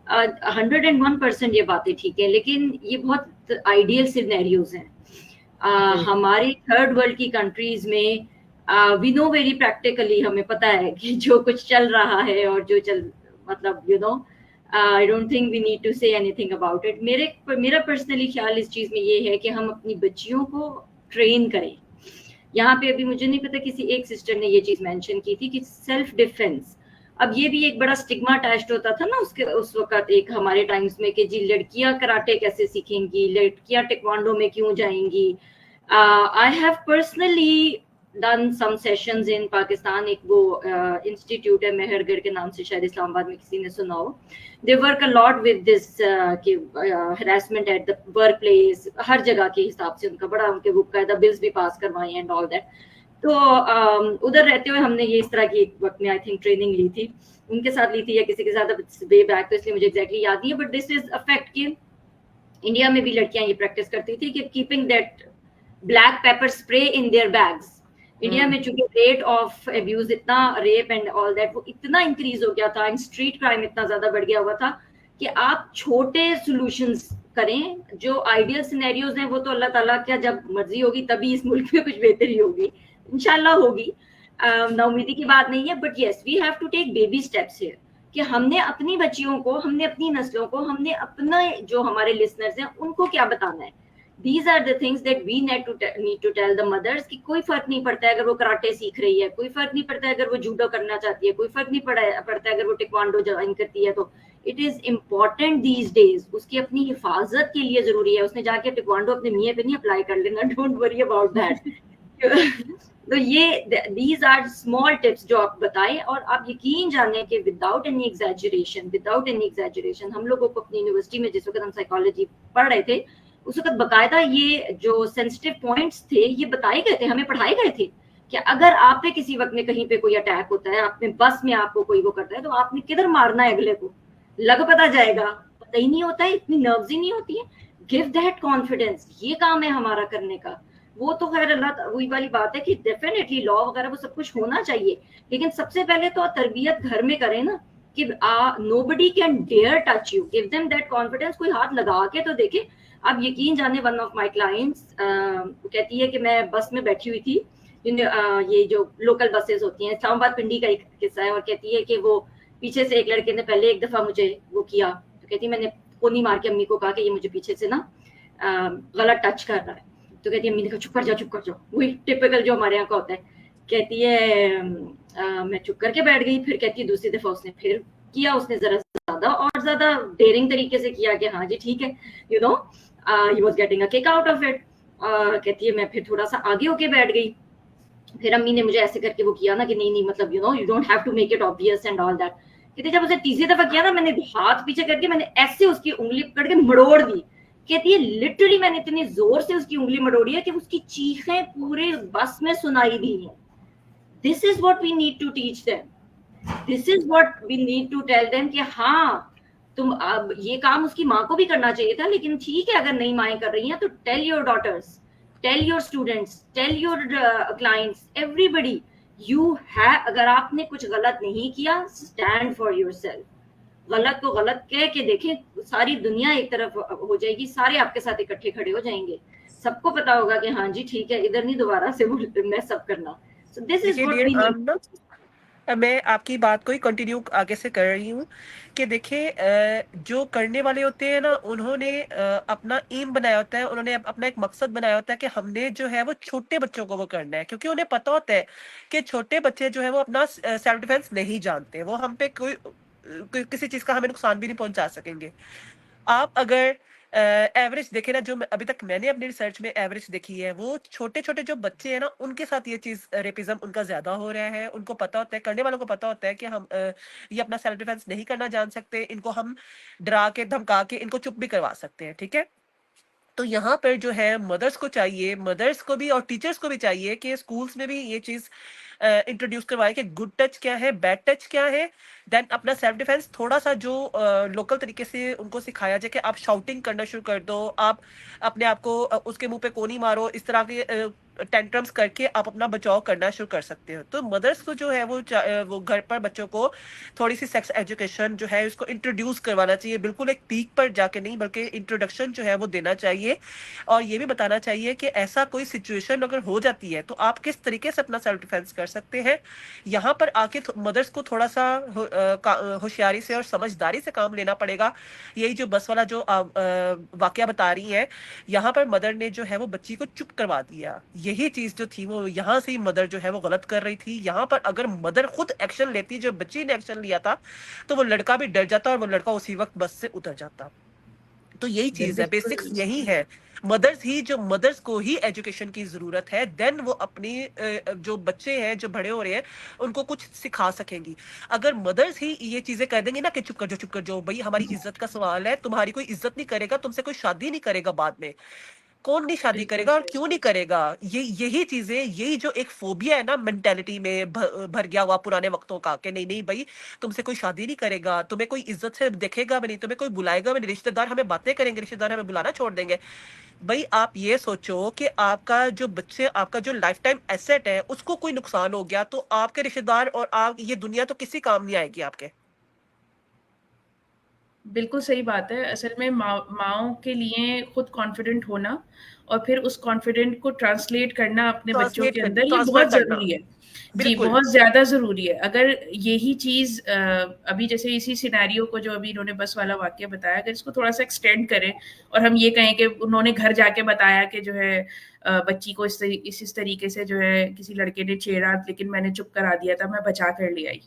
101% یہ باتیں ٹھیک ہیں, لیکن یہ بہت آئیڈیل سینیریوز ہیں. ہماری تھرڈ ورلڈ کی کنٹریز میں وی نو ویری پریکٹیکلی, ہمیں پتہ ہے کہ جو کچھ چل رہا ہے اور جو مطلب you know I don't think we need to say anything about it. میرا پرسنلی خیال اس چیز میں یہ ہے کہ ہم اپنی بچیوں کو ٹرین کریں. یہاں پہ ابھی مجھے نہیں پتا کسی ایک سسٹر نے یہ چیز مینشن کی تھی کہ سیلف ڈیفینس. اب یہ بھی ایک بڑا اسٹگما اٹیچڈ ہوتا تھا نا اس وقت ایک ہمارے ٹائمز میں کہ جی لڑکیاں کراٹے کیسے سیکھیں گی, لڑکیاں ٹیکوانڈو میں کیوں جائیں گی. I have personally done some sessions in Pakistan. ایک وہ انسٹیٹیوٹ ہے مہر گڑھ کے نام سے, شاید اسلام آباد میں کسی نے سنا ہو. They work a lot with this harassment at the workplace. ہر جگہ کے حساب سے ان کا بڑا ان کے باقاعدہ بلز بھی پاس کروائے ہیں and all that. تو ادھر رہتے ہوئے ہم نے یہ اس طرح کی ایک وقت میں آئی تھنک ٹریننگ لی تھی, ان کے ساتھ لی تھی یا کسی کے ساتھ وے بیک, تو اس لیے مجھے ایگزیکٹلی یاد نہیں ہے. But this is a fact کہ انڈیا میں بھی لڑکیاں یہ پریکٹس کرتی تھی کہ keeping that black pepper spray in their bags. India میں چونکہ ریٹ آف ابیوز اتنا, ریپ اینڈ آل دیٹ وہ اتنا انکریز ہو گیا تھا, اسٹریٹ کرائم اتنا زیادہ بڑھ گیا ہوا تھا کہ آپ چھوٹے سولوشنز کریں. جو آئیڈیل سینیریوز ہیں وہ تو اللہ تعالیٰ کیا جب مرضی ہوگی تبھی اس ملک میں کچھ بہتری ہوگی, انشاءاللہ ہوگی, نا امیدی کی بات نہیں ہے. But yes we have to take baby steps here کہ ہم نے اپنی بچیوں کو, ہم نے اپنی نسلوں کو, ہم نے اپنا جو ہمارے لسنرز ہیں ان کو کیا بتانا ہے. These are the things that we need to tell the mothers کہ کوئی فرق نہیں پڑتا ہے اگر وہ کراٹے سیکھ رہی ہے, کوئی فرق نہیں پڑتا ہے اگر وہ جوڈو کرنا چاہتی ہے, کوئی فرق نہیں پڑتا ہے اگر وہ ٹیکوانڈو جوائن کرتی ہے. تو it is important these days. اس کی اپنی حفاظت کے لیے ضروری ہے. اس نے جا کے ٹیکوانڈو اپنے میاں پہ نہیں اپلائی کر لینا, ڈونٹ وری اباؤٹ دیٹ. تو یہ دیز آر اسمال ٹپس جو آپ بتائیں, اور آپ یقین جانیں کہ وداؤٹ اینی ایگزیجریشن ہم لوگوں کو اپنی یونیورسٹی میں جس وقت ہم سائیکالوجی پڑھ رہے تھے اس وقت باقاعدہ یہ جو سینسٹیو پوائنٹس تھے یہ بتائے گئے تھے, ہمیں پڑھائے گئے تھے کہ اگر آپ پہ کسی وقت میں کہیں پہ کوئی اٹیک ہوتا ہے, آپ نے بس میں آپ کو کوئی وہ کرتا ہے, تو آپ نے کدھر مارنا ہے اگلے کو, لگ پتہ جائے گا, پتہ ہی نہیں ہوتا ہے, اتنی نروز ہی نہیں ہوتی ہیں. گیو دیٹ کانفیڈینس, یہ کام ہے ہمارا کرنے کا. وہ تو خیر اللہ وہی والی بات ہے کہ ڈیفینیٹلی لا وغیرہ وہ سب کچھ ہونا چاہیے, لیکن سب سے پہلے تو تربیت گھر میں کریں نا کہ nobody can dare touch you. Give them that confidence. کوئی ہاتھ لگا کے تو دیکھے. آپ یقین جانے ون آف مائی کلائنٹس کہتی ہے کہ میں بس میں بیٹھی ہوئی تھی, یہ جو لوکل بسز ہوتی ہیں, اسلام آباد پنڈی کا ایک قصہ ہے, اور کہتی ہے کہ وہ پیچھے سے ایک لڑکے نے پہلے ایک دفعہ مجھے وہ کیا, تو کہتی ہے میں نے کونی مار کے امی کو کہا کہ یہ مجھے پیچھے سے نا غلط ٹچ کر رہا ہے. تو کہتی ہے امی نے کہا چپ کر جاؤ, وہی ٹپیکل جو ہمارے یہاں کا ہوتا ہے. کہتی ہے میں چپ کر کے بیٹھ گئی. پھر کہتی ہے دوسری دفعہ اس نے پھر کیا, اس نے ذرا زیادہ اور زیادہ ڈیرنگ طریقے سے کیا کہ ہاں جی ٹھیک ہے, you know he was getting a kick out of it. کہتی ہے میں پھر تھوڑا سا آگے ہو کے بیٹھ گئی. پھر امی نے مجھے ایسے کر کے وہ کیا نا کہ نہیں مطلب you know you don't have to make it obvious and all that. کہتی جب اسے تیسری دفعہ کیا نا میں نے ہاتھ پیچھے کر کے میں نے ایسے اس کی انگلی پکڑ کے مڑوڑ دی. کہتی ہے لٹرلی میں نے اتنی زور سے اس کی انگلی مڑوڑی ہے کہ اس کی چیخیں پورے بس میں سنائی دی ہیں. This is what we need to teach them This is what we need to tell them کہ ہاں تم اب یہ کام اس کی ماں کو بھی کرنا چاہیے تھا, لیکن ٹھیک ہے اگر نئی مائیں کر رہی ہیں تو tell your daughters, tell your students, tell your clients, everybody, you ہے, اگر آپ نے کچھ غلط نہیں کیا, اسٹینڈ فار یور سیلف. غلط کو غلط کہہ کے دیکھیں, ساری دنیا ایک طرف ہو جائے گی, سارے آپ کے ساتھ اکٹھے کھڑے ہو جائیں گے, سب کو پتا ہوگا کہ ہاں جی ٹھیک ہے, ادھر نہیں دوبارہ سے میس اپ کرنا. So this is what we need. میں آپ کی بات کو ہی کنٹینیو آگے سے کر رہی ہوں کہ دیکھیں جو کرنے والے ہوتے ہیں نا, انہوں نے اپنا ایم بنایا ہوتا ہے, انہوں نے اپنا ایک مقصد بنایا ہوتا ہے کہ ہم نے جو ہے وہ چھوٹے بچوں کو وہ کرنا ہے, کیونکہ انہیں پتا ہوتا ہے کہ چھوٹے بچے جو ہے وہ اپنا سیلف ڈیفینس نہیں جانتے, وہ ہم پہ کوئی کسی چیز کا ہمیں نقصان بھی نہیں پہنچا سکیں گے. آپ اگر ایوریج دیکھیں نا, جو ابھی تک میں نے اپنی ریسرچ میں ایوریج دیکھی ہے, وہ چھوٹے چھوٹے جو بچے ہیں نا, ان کے ساتھ یہ چیز ریپزم ان کا زیادہ ہو رہا ہے. ان کو پتا ہوتا ہے, کرنے والوں کو پتا ہوتا ہے کہ ہم یہ اپنا سیلف ڈیفینس نہیں کرنا جان سکتے, ان کو ہم ڈرا کے دھمکا کے ان کو چپ بھی کروا سکتے ہیں, ٹھیک ہے. تو یہاں پر جو ہے مدرس کو چاہیے, مدرس کو بھی اور ٹیچرس کو بھی چاہیے کہ اسکولس میں بھی یہ چیز انٹروڈیوس کروائے کہ گڈ ٹچ کیا ہے, بیڈ ٹچ کیا ہے. دین اپنا سیلف ڈیفینس تھوڑا سا جو لوکل طریقے سے ان کو سکھایا جائے کہ آپ شاؤٹنگ کرنا شروع کر دو, آپ اپنے آپ کو اس کے منہ پہ کونی مارو, اس طرح کے ٹینٹرمس کر کے آپ اپنا بچاؤ کرنا شروع کر سکتے ہو. تو مدرس کو جو ہے وہ گھر پر بچوں کو تھوڑی سی سیکس ایجوکیشن جو ہے اس کو انٹروڈیوس کروانا چاہیے, بالکل ایک پیک پر جا کے نہیں بلکہ انٹروڈکشن جو ہے وہ دینا چاہیے, اور یہ بھی بتانا چاہیے کہ ایسا کوئی سچویشن اگر ہو جاتی ہے تو آپ کس طریقے سے اپنا سیلف ڈیفینس کر سکتے ہیں. یہاں پر آ کے مدرس کو تھوڑا سا ہوشیاری سے اور سمجھداری سے کام لینا پڑے گا. یہی جو بس والا جو واقعہ بتا رہی ہیں, یہاں پر مدر نے جو ہے وہ بچی کو چپ کروا دیا, یہی چیز جو تھی وہ یہاں سے ہی مدر جو ہے وہ غلط کر رہی تھی. یہاں پر اگر مدر خود ایکشن لیتی, جو بچی نے ایکشن لیا تھا, تو وہ لڑکا بھی ڈر جاتا اور وہ لڑکا اسی وقت بس سے اتر جاتا. تو یہی چیز ہے, بیسکس یہی ہے. مدرس کو ہی ایجوکیشن کی ضرورت ہے, دین وہ اپنی جو بچے ہیں جو بڑے ہو رہے ہیں ان کو کچھ سکھا سکیں گی. اگر مدرس ہی یہ چیزیں کہہ دیں گے نا کہ چپ کر جاؤ بھائی, ہماری عزت کا سوال ہے, تمہاری کوئی عزت نہیں کرے گا, تم سے کوئی شادی نہیں کرے گا, بعد میں کون نہیں شادی کرے گا اور کیوں نہیں کرے گا. یہی چیزیں, یہی جو ایک فوبیا ہے نا مینٹیلٹی میں بھر گیا ہوا پرانے وقتوں کا, کہ نہیں بھائی تم سے کوئی شادی نہیں کرے گا, تمہیں کوئی عزت سے دیکھے گا بھی نہیں, تمہیں کوئی بلائے گا بھی نہیں, رشتے دار ہمیں باتیں کریں گے, رشتے دار ہمیں بلانا چھوڑ دیں گے. بھائی آپ یہ سوچو کہ آپ کا جو بچے, آپ کا جو لائف ٹائم ایسٹ ہے, اس کو کوئی نقصان ہو گیا تو آپ کے رشتے دار اور آپ, یہ دنیا تو کسی کام نہیں آئے گی آپ کے. بالکل صحیح بات ہے. اصل میں ماؤں کے لیے خود کانفیڈنٹ ہونا اور پھر اس کانفیڈنٹ کو ٹرانسلیٹ کرنا اپنے بچوں کے اندر, یہ بہت ضروری ہے. جی بہت زیادہ ضروری ہے. اگر یہی چیز ابھی جیسے اسی سینیریو کو جو ابھی انہوں نے بس والا واقعہ بتایا, اگر اس کو تھوڑا سا ایکسٹینڈ کریں اور ہم یہ کہیں کہ انہوں نے گھر جا کے بتایا کہ جو ہے بچی کو اس طریقے سے جو ہے کسی لڑکے نے چھیڑا, لیکن میں نے چپ کرا دیا تھا, میں بچا کر لے آئی.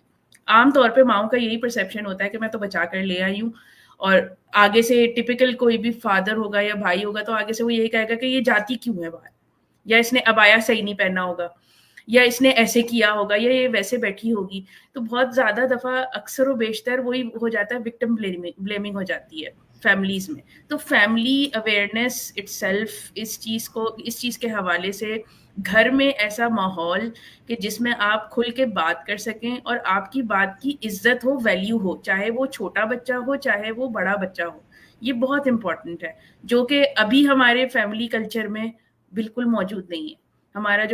عام طور پہ ماؤں کا یہی پرسیپشن ہوتا ہے کہ میں تو بچا کر لے آئی ہوں, اور آگے سے ٹپیکل کوئی بھی فادر ہوگا یا بھائی ہوگا تو آگے سے وہ یہی کہے گا کہ یہ جاتی کیوں ہے باہر, یا اس نے عبایا صحیح نہیں پہنا ہوگا, یا اس نے ایسے کیا ہوگا, یا یہ ویسے بیٹھی ہوگی. تو بہت زیادہ دفعہ اکثر و بیشتر وہی ہو جاتا ہے, وکٹم بلیمنگ ہو جاتی ہے فیملیز میں. تو فیملی اویئرنیس اٹ سیلف اس چیز کے حوالے سے گھر میں ایسا ماحول کہ جس میں آپ کھل کے بات کر سکیں اور آپ کی بات کی عزت ہو, ویلیو ہو, چاہے وہ چھوٹا بچہ ہو چاہے وہ بڑا بچہ ہو, یہ بہت امپورٹنٹ ہے, جو کہ ابھی ہمارے فیملی کلچر میں بالکل موجود نہیں ہے. ہماری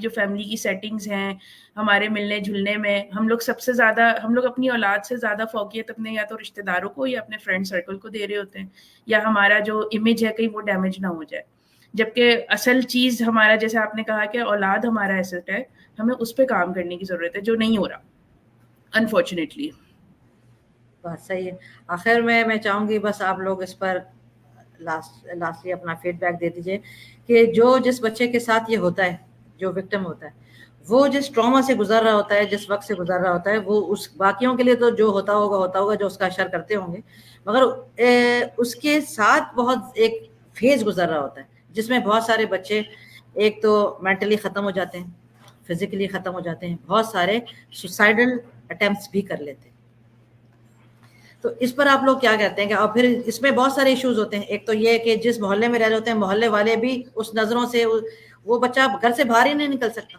جو فیملی کی سیٹنگز ہیں, ہمارے ملنے جلنے میں ہم لوگ اپنی اولاد سے زیادہ فوقیت اپنے یا تو رشتے داروں کو یا اپنے فرینڈ سرکل کو دے رہے ہوتے ہیں, یا ہمارا جو امیج ہے کہیں وہ ڈیمیج نہ ہو جائے. جبکہ اصل چیز ہمارا, جیسے آپ نے کہا کہ اولاد ہمارا ایسٹ ہے, ہمیں اس پہ کام کرنے کی ضرورت ہے, جو نہیں ہو رہا انفارچونیٹلی. بات صحیح ہے. آخر میں چاہوں گی بس آپ لوگ اس پر لاسٹلی اپنا فیڈ بیک دے دیجیے کہ جس بچے کے ساتھ یہ ہوتا ہے, جو وکٹم ہوتا ہے, وہ جس ٹراما سے گزر رہا ہوتا ہے, جس وقت سے گزر رہا ہوتا ہے, وہ اس باقیوں کے لیے تو جو ہوتا ہوگا جو اس کا اشر کرتے ہوں گے, مگر اس کے ساتھ بہت ایک فیز گزر رہا ہوتا ہے جس میں بہت سارے بچے ایک تو مینٹلی ختم ہو جاتے ہیں, فزیکلی ختم ہو جاتے ہیں, بہت سارے سوسائڈل اٹیمپٹس بھی کر لیتے ہیں. تو اس پر آپ لوگ کیا کہتے ہیں کہ, اور پھر اس میں بہت سارے ایشوز ہوتے ہیں. ایک تو یہ کہ جس محلے میں رہ رہے ہوتے ہیں, محلے والے بھی اس نظروں سے, وہ بچہ گھر سے باہر ہی نہیں نکل سکتا,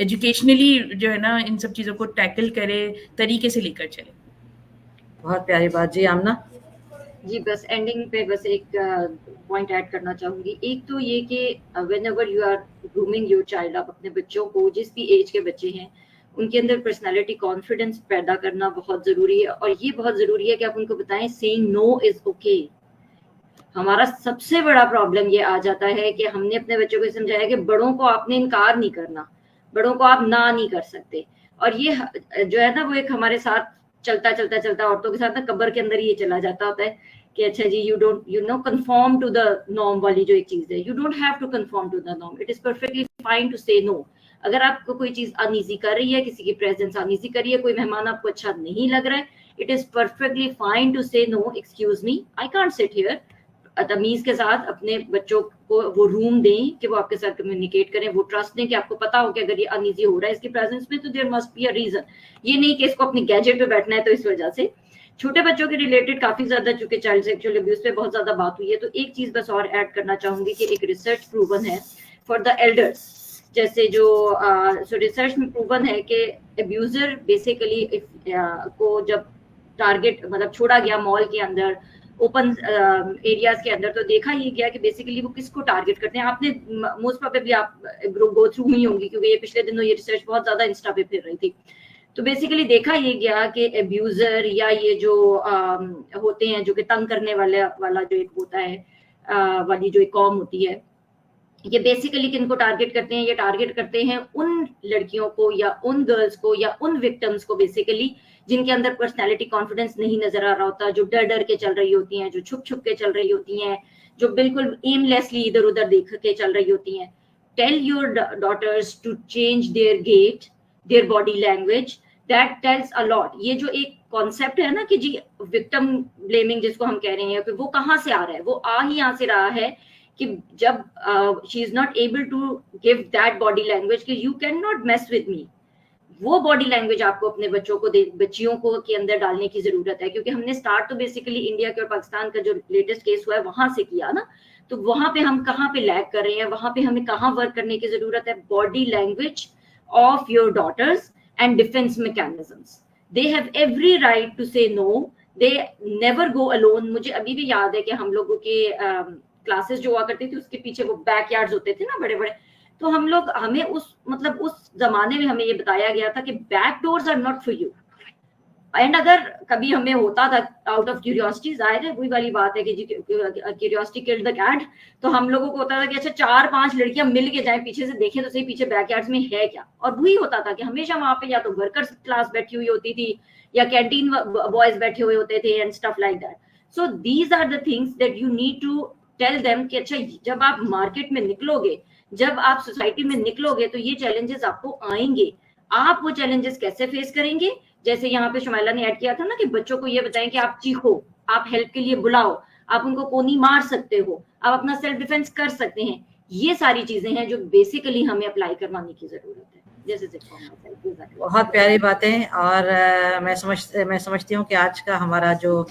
ایجوکیشنلی جو ہے نا ان سب چیزوں کو ٹیکل کرے, طریقے سے لے کر چلے. بہت پیاری بات. جی آمنہ. جی بس اینڈنگ پہ بس ایک پوائنٹ ایڈ کرنا چاہوں گی. ایک تو یہ کہ whenever you are grooming your child, آپ اپنے بچوں کو, جس بھی ایج کے بچے ہیں, ان کے اندر پرسنالٹی کانفیڈنس پیدا کرنا بہت ضروری ہے. اور یہ بہت ضروری ہے کہ آپ ان کو بتائیں سیئنگ نو از اوکے. ہمارا سب سے بڑا پرابلم یہ آ جاتا ہے کہ ہم نے اپنے بچوں کو سمجھایا کہ بڑوں کو آپ نے انکار نہیں کرنا, بڑوں کو آپ نہ نہیں کر سکتے. اور یہ جو ہے نا وہ ایک ہمارے ساتھ چلتا چلتا چلتا عورتوں کے ساتھ نا قبر کے اندر ہی یہ چلا جاتا ہوتا ہے کہ اچھا جی you don't you know conform to the norm والی جو ایک چیز ہے, you don't have to conform to the norm. It is perfectly fine to say no. اگر آپ کو کوئی چیز انیزی کر رہی ہے, کسی کی پریزنس انیزی کر رہی ہے, کوئی مہمان آپ کو اچھا نہیں لگ رہا ہے, it is perfectly fine to say no, excuse me I can't sit here. تمیز کے ساتھ اپنے بچوں کو وہ روم دیں کہ وہ آپ کے ساتھ کمیونیکیٹ کریں, وہ ٹرسٹ دیں کہ آپ کو پتا ہو کہ اگر یہ انیزی ہو رہا ہے اس کی پریزنس میں تو there must be a reason. یہ نہیں کہ اس کو اپنی گیجٹ پہ بیٹھنا ہے تو اس وجہ سے. چھوٹے بچوں کے ریلیٹڈ کافی زیادہ چونکہ چائلڈ سیکچوئل ابیوز پہ بہت زیادہ بات ہوئی ہے, تو ایک چیز بس اور ایڈ کرنا چاہوں گی کہ ایک ریسرچ پروون ہے فار دا ایلڈرس, جیسے جو ریسرچ میں پروون ہے کہ ابیوزر بیسیکلی کو جب ٹارگٹ مطلب چھوڑا گیا مال کے اندر, اوپن ایریاز کے اندر, تو دیکھا یہ گیا کہ بیسیکلی وہ کس کو ٹارگٹ کرتے ہیں. آپ نے موسٹ پروبیبلی آپ گو تھرو ہوئی ہوں گی کیونکہ یہ پچھلے دنوں یہ ریسرچ بہت زیادہ انسٹا پہ پھر رہی تھی. تو بیسیکلی دیکھا یہ گیا کہ ابیوزر یا یہ جو ہوتے ہیں جو کہ تنگ کرنے والا جو ایک ہوتا ہے والی جو ایک قوم ہوتی ہے, یہ بیسیکلی کن کو ٹارگٹ کرتے ہیں؟ یہ ٹارگٹ کرتے ہیں ان لڑکیوں کو یا ان گرلز کو یا ان وکٹمز کو بیسیکلی جن کے اندر پرسنالٹی کانفیڈنس نہیں نظر آ رہا ہوتا, جو ڈر ڈر کے چل رہی ہوتی ہیں, جو چھپ چھپ کے چل رہی ہوتی ہیں, جو بالکل ایم لیسلی ادھر ادھر دیکھ کے چل رہی ہوتی ہیں. Tell your daughters to change their gait, their body language, that tells a lot. یہ جو ایک کانسیپٹ ہے نا کہ جی وکٹم بلیمنگ جس کو ہم کہہ رہے ہیں, کہ وہ کہاں سے آ رہا ہے, وہ ہی یہاں سے رہا ہے کہ جب she is not able to give that body language کہ you can not mess with me. وہ باڈی لینگویج آپ کو اپنے بچوں کو بچیوں کو کے اندر ڈالنے کی ضرورت ہے, کیونکہ ہم نے اسٹارٹ تو بیسیکلی انڈیا کے اور پاکستان کا جو لیٹسٹ کیس ہوا ہے وہاں سے کیا نا, تو وہاں پہ ہم کہاں پہ لیگ کر رہے ہیں, وہاں پہ ہمیں کہاں ورک کرنے کی ضرورت ہے. Body language of your daughters and defence mechanisms. They have every right to say no, they never go alone. مجھے ابھی بھی یاد ہے کہ ہم لوگوں کے کلاسز جو ہوا کرتی تھی اس کے پیچھے وہ بیک یارڈز ہوتے تھے نا بڑے بڑے, تو ہمیں اس زمانے میں ہمیں یہ بتایا گیا تھا کہ back doors are not for you. And اگر کبھی ہمیں ہوتا تھا آؤٹ آف کیوریوسٹی, ظاہر ہے وہی والی بات ہے کہ جی کیوریوسٹی کلڈ دا کیٹ, تو ہم لوگوں کو ہوتا تھا کہ اچھا 4-5 لڑکیاں مل کے جائیں پیچھے سے دیکھیں تو صحیح پیچھے بیک یارڈز میں ہے کیا. اور وہی ہوتا تھا کہ ہمیشہ وہاں پہ یا تو ورکرز کلاس بیٹھی ہوئی ہوتی تھی یا کینٹین بوائز بیٹھے ہوئے ہوتے تھے and stuff like that. So these are the things that you need to tell them کہ اچھا جب آپ مارکیٹ میں نکلو گے, جب آپ سوسائٹی میں نکلو گے تو یہ چیلنجز آپ کو آئیں گے. آپ وہ چیلنجز کیسے فیس کریں گے؟ جیسے یہاں پہ شمائلہ نے ایڈ کیا تھا نا کہ بچوں کو یہ بتائیں کہ آپ چیخو, آپ ہیلپ کے لیے بلاؤ, آپ ان کو کونی مار سکتے ہو, آپ اپنا سیلف ڈیفینس کر سکتے ہیں. یہ ساری چیزیں ہیں جو بیسیکلی ہمیں اپلائی کروانے کی ضرورت ہے. بہت پیاری باتیں. اور میں سمجھتی ہوں کہ آج کا ہمارا جو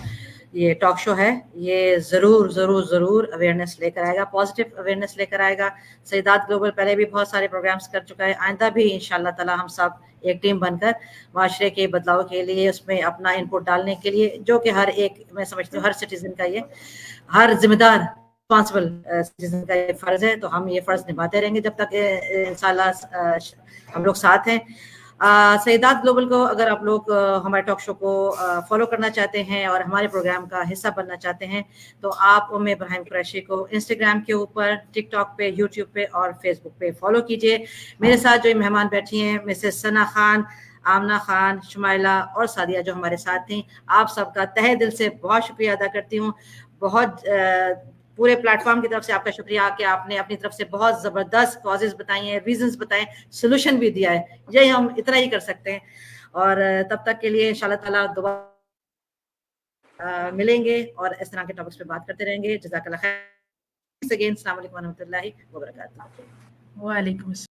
یہ ٹاک شو ہے یہ ضرور اویئرنیس لے کر آئے گا, پازیٹیو اویئرنیس لے کر آئے گا. سیدات گلوبل پہلے بھی بہت سارے پروگرامز کر چکا ہے, آئندہ بھی انشاءاللہ تعالی ہم سب ایک ٹیم بن کر معاشرے کے بدلاؤ کے لیے اس میں اپنا انپٹ ڈالنے کے لیے, جو کہ ہر ایک میں سمجھتی ہوں ہر سٹیزن کا یہ ہر ذمہ دار رسپانسبل سٹیزن کا یہ فرض ہے. تو ہم یہ فرض نبھاتے رہیں گے جب تک انشاءاللہ ہم لوگ ساتھ ہیں. سیدات گلوبل کو اگر آپ لوگ ہمارے ٹاک شو کو فالو کرنا چاہتے ہیں اور ہمارے پروگرام کا حصہ بننا چاہتے ہیں تو آپ ابراہیم قریشی کو انسٹاگرام کے اوپر, ٹک ٹاک پہ, یوٹیوب پہ اور فیس بک پہ فالو کیجیے. میرے ساتھ جو مہمان بیٹھی ہیں مسز ثنا خان, آمنہ خان, شمائلہ اور سعدیہ جو ہمارے ساتھ تھیں, آپ سب کا تہہ دل سے بہت شکریہ ادا کرتی ہوں. بہت پورے پلیٹ فارم کی طرف سے آپ کا شکریہ کہ آپ نے اپنی طرف سے بہت زبردست کازز بتائی ہیں, ریزنز بتائیں, سولوشن بھی دیا ہے. یہی ہم اتنا ہی کر سکتے ہیں. اور تب تک کے لیے انشاءاللہ تعالیٰ دوبارہ ملیں گے اور اس طرح کے ٹاپکس پہ بات کرتے رہیں گے. جزاک اللہ خیر. السلام علیکم ورحمۃ اللہ وبرکاتہ. وعلیکم السلام.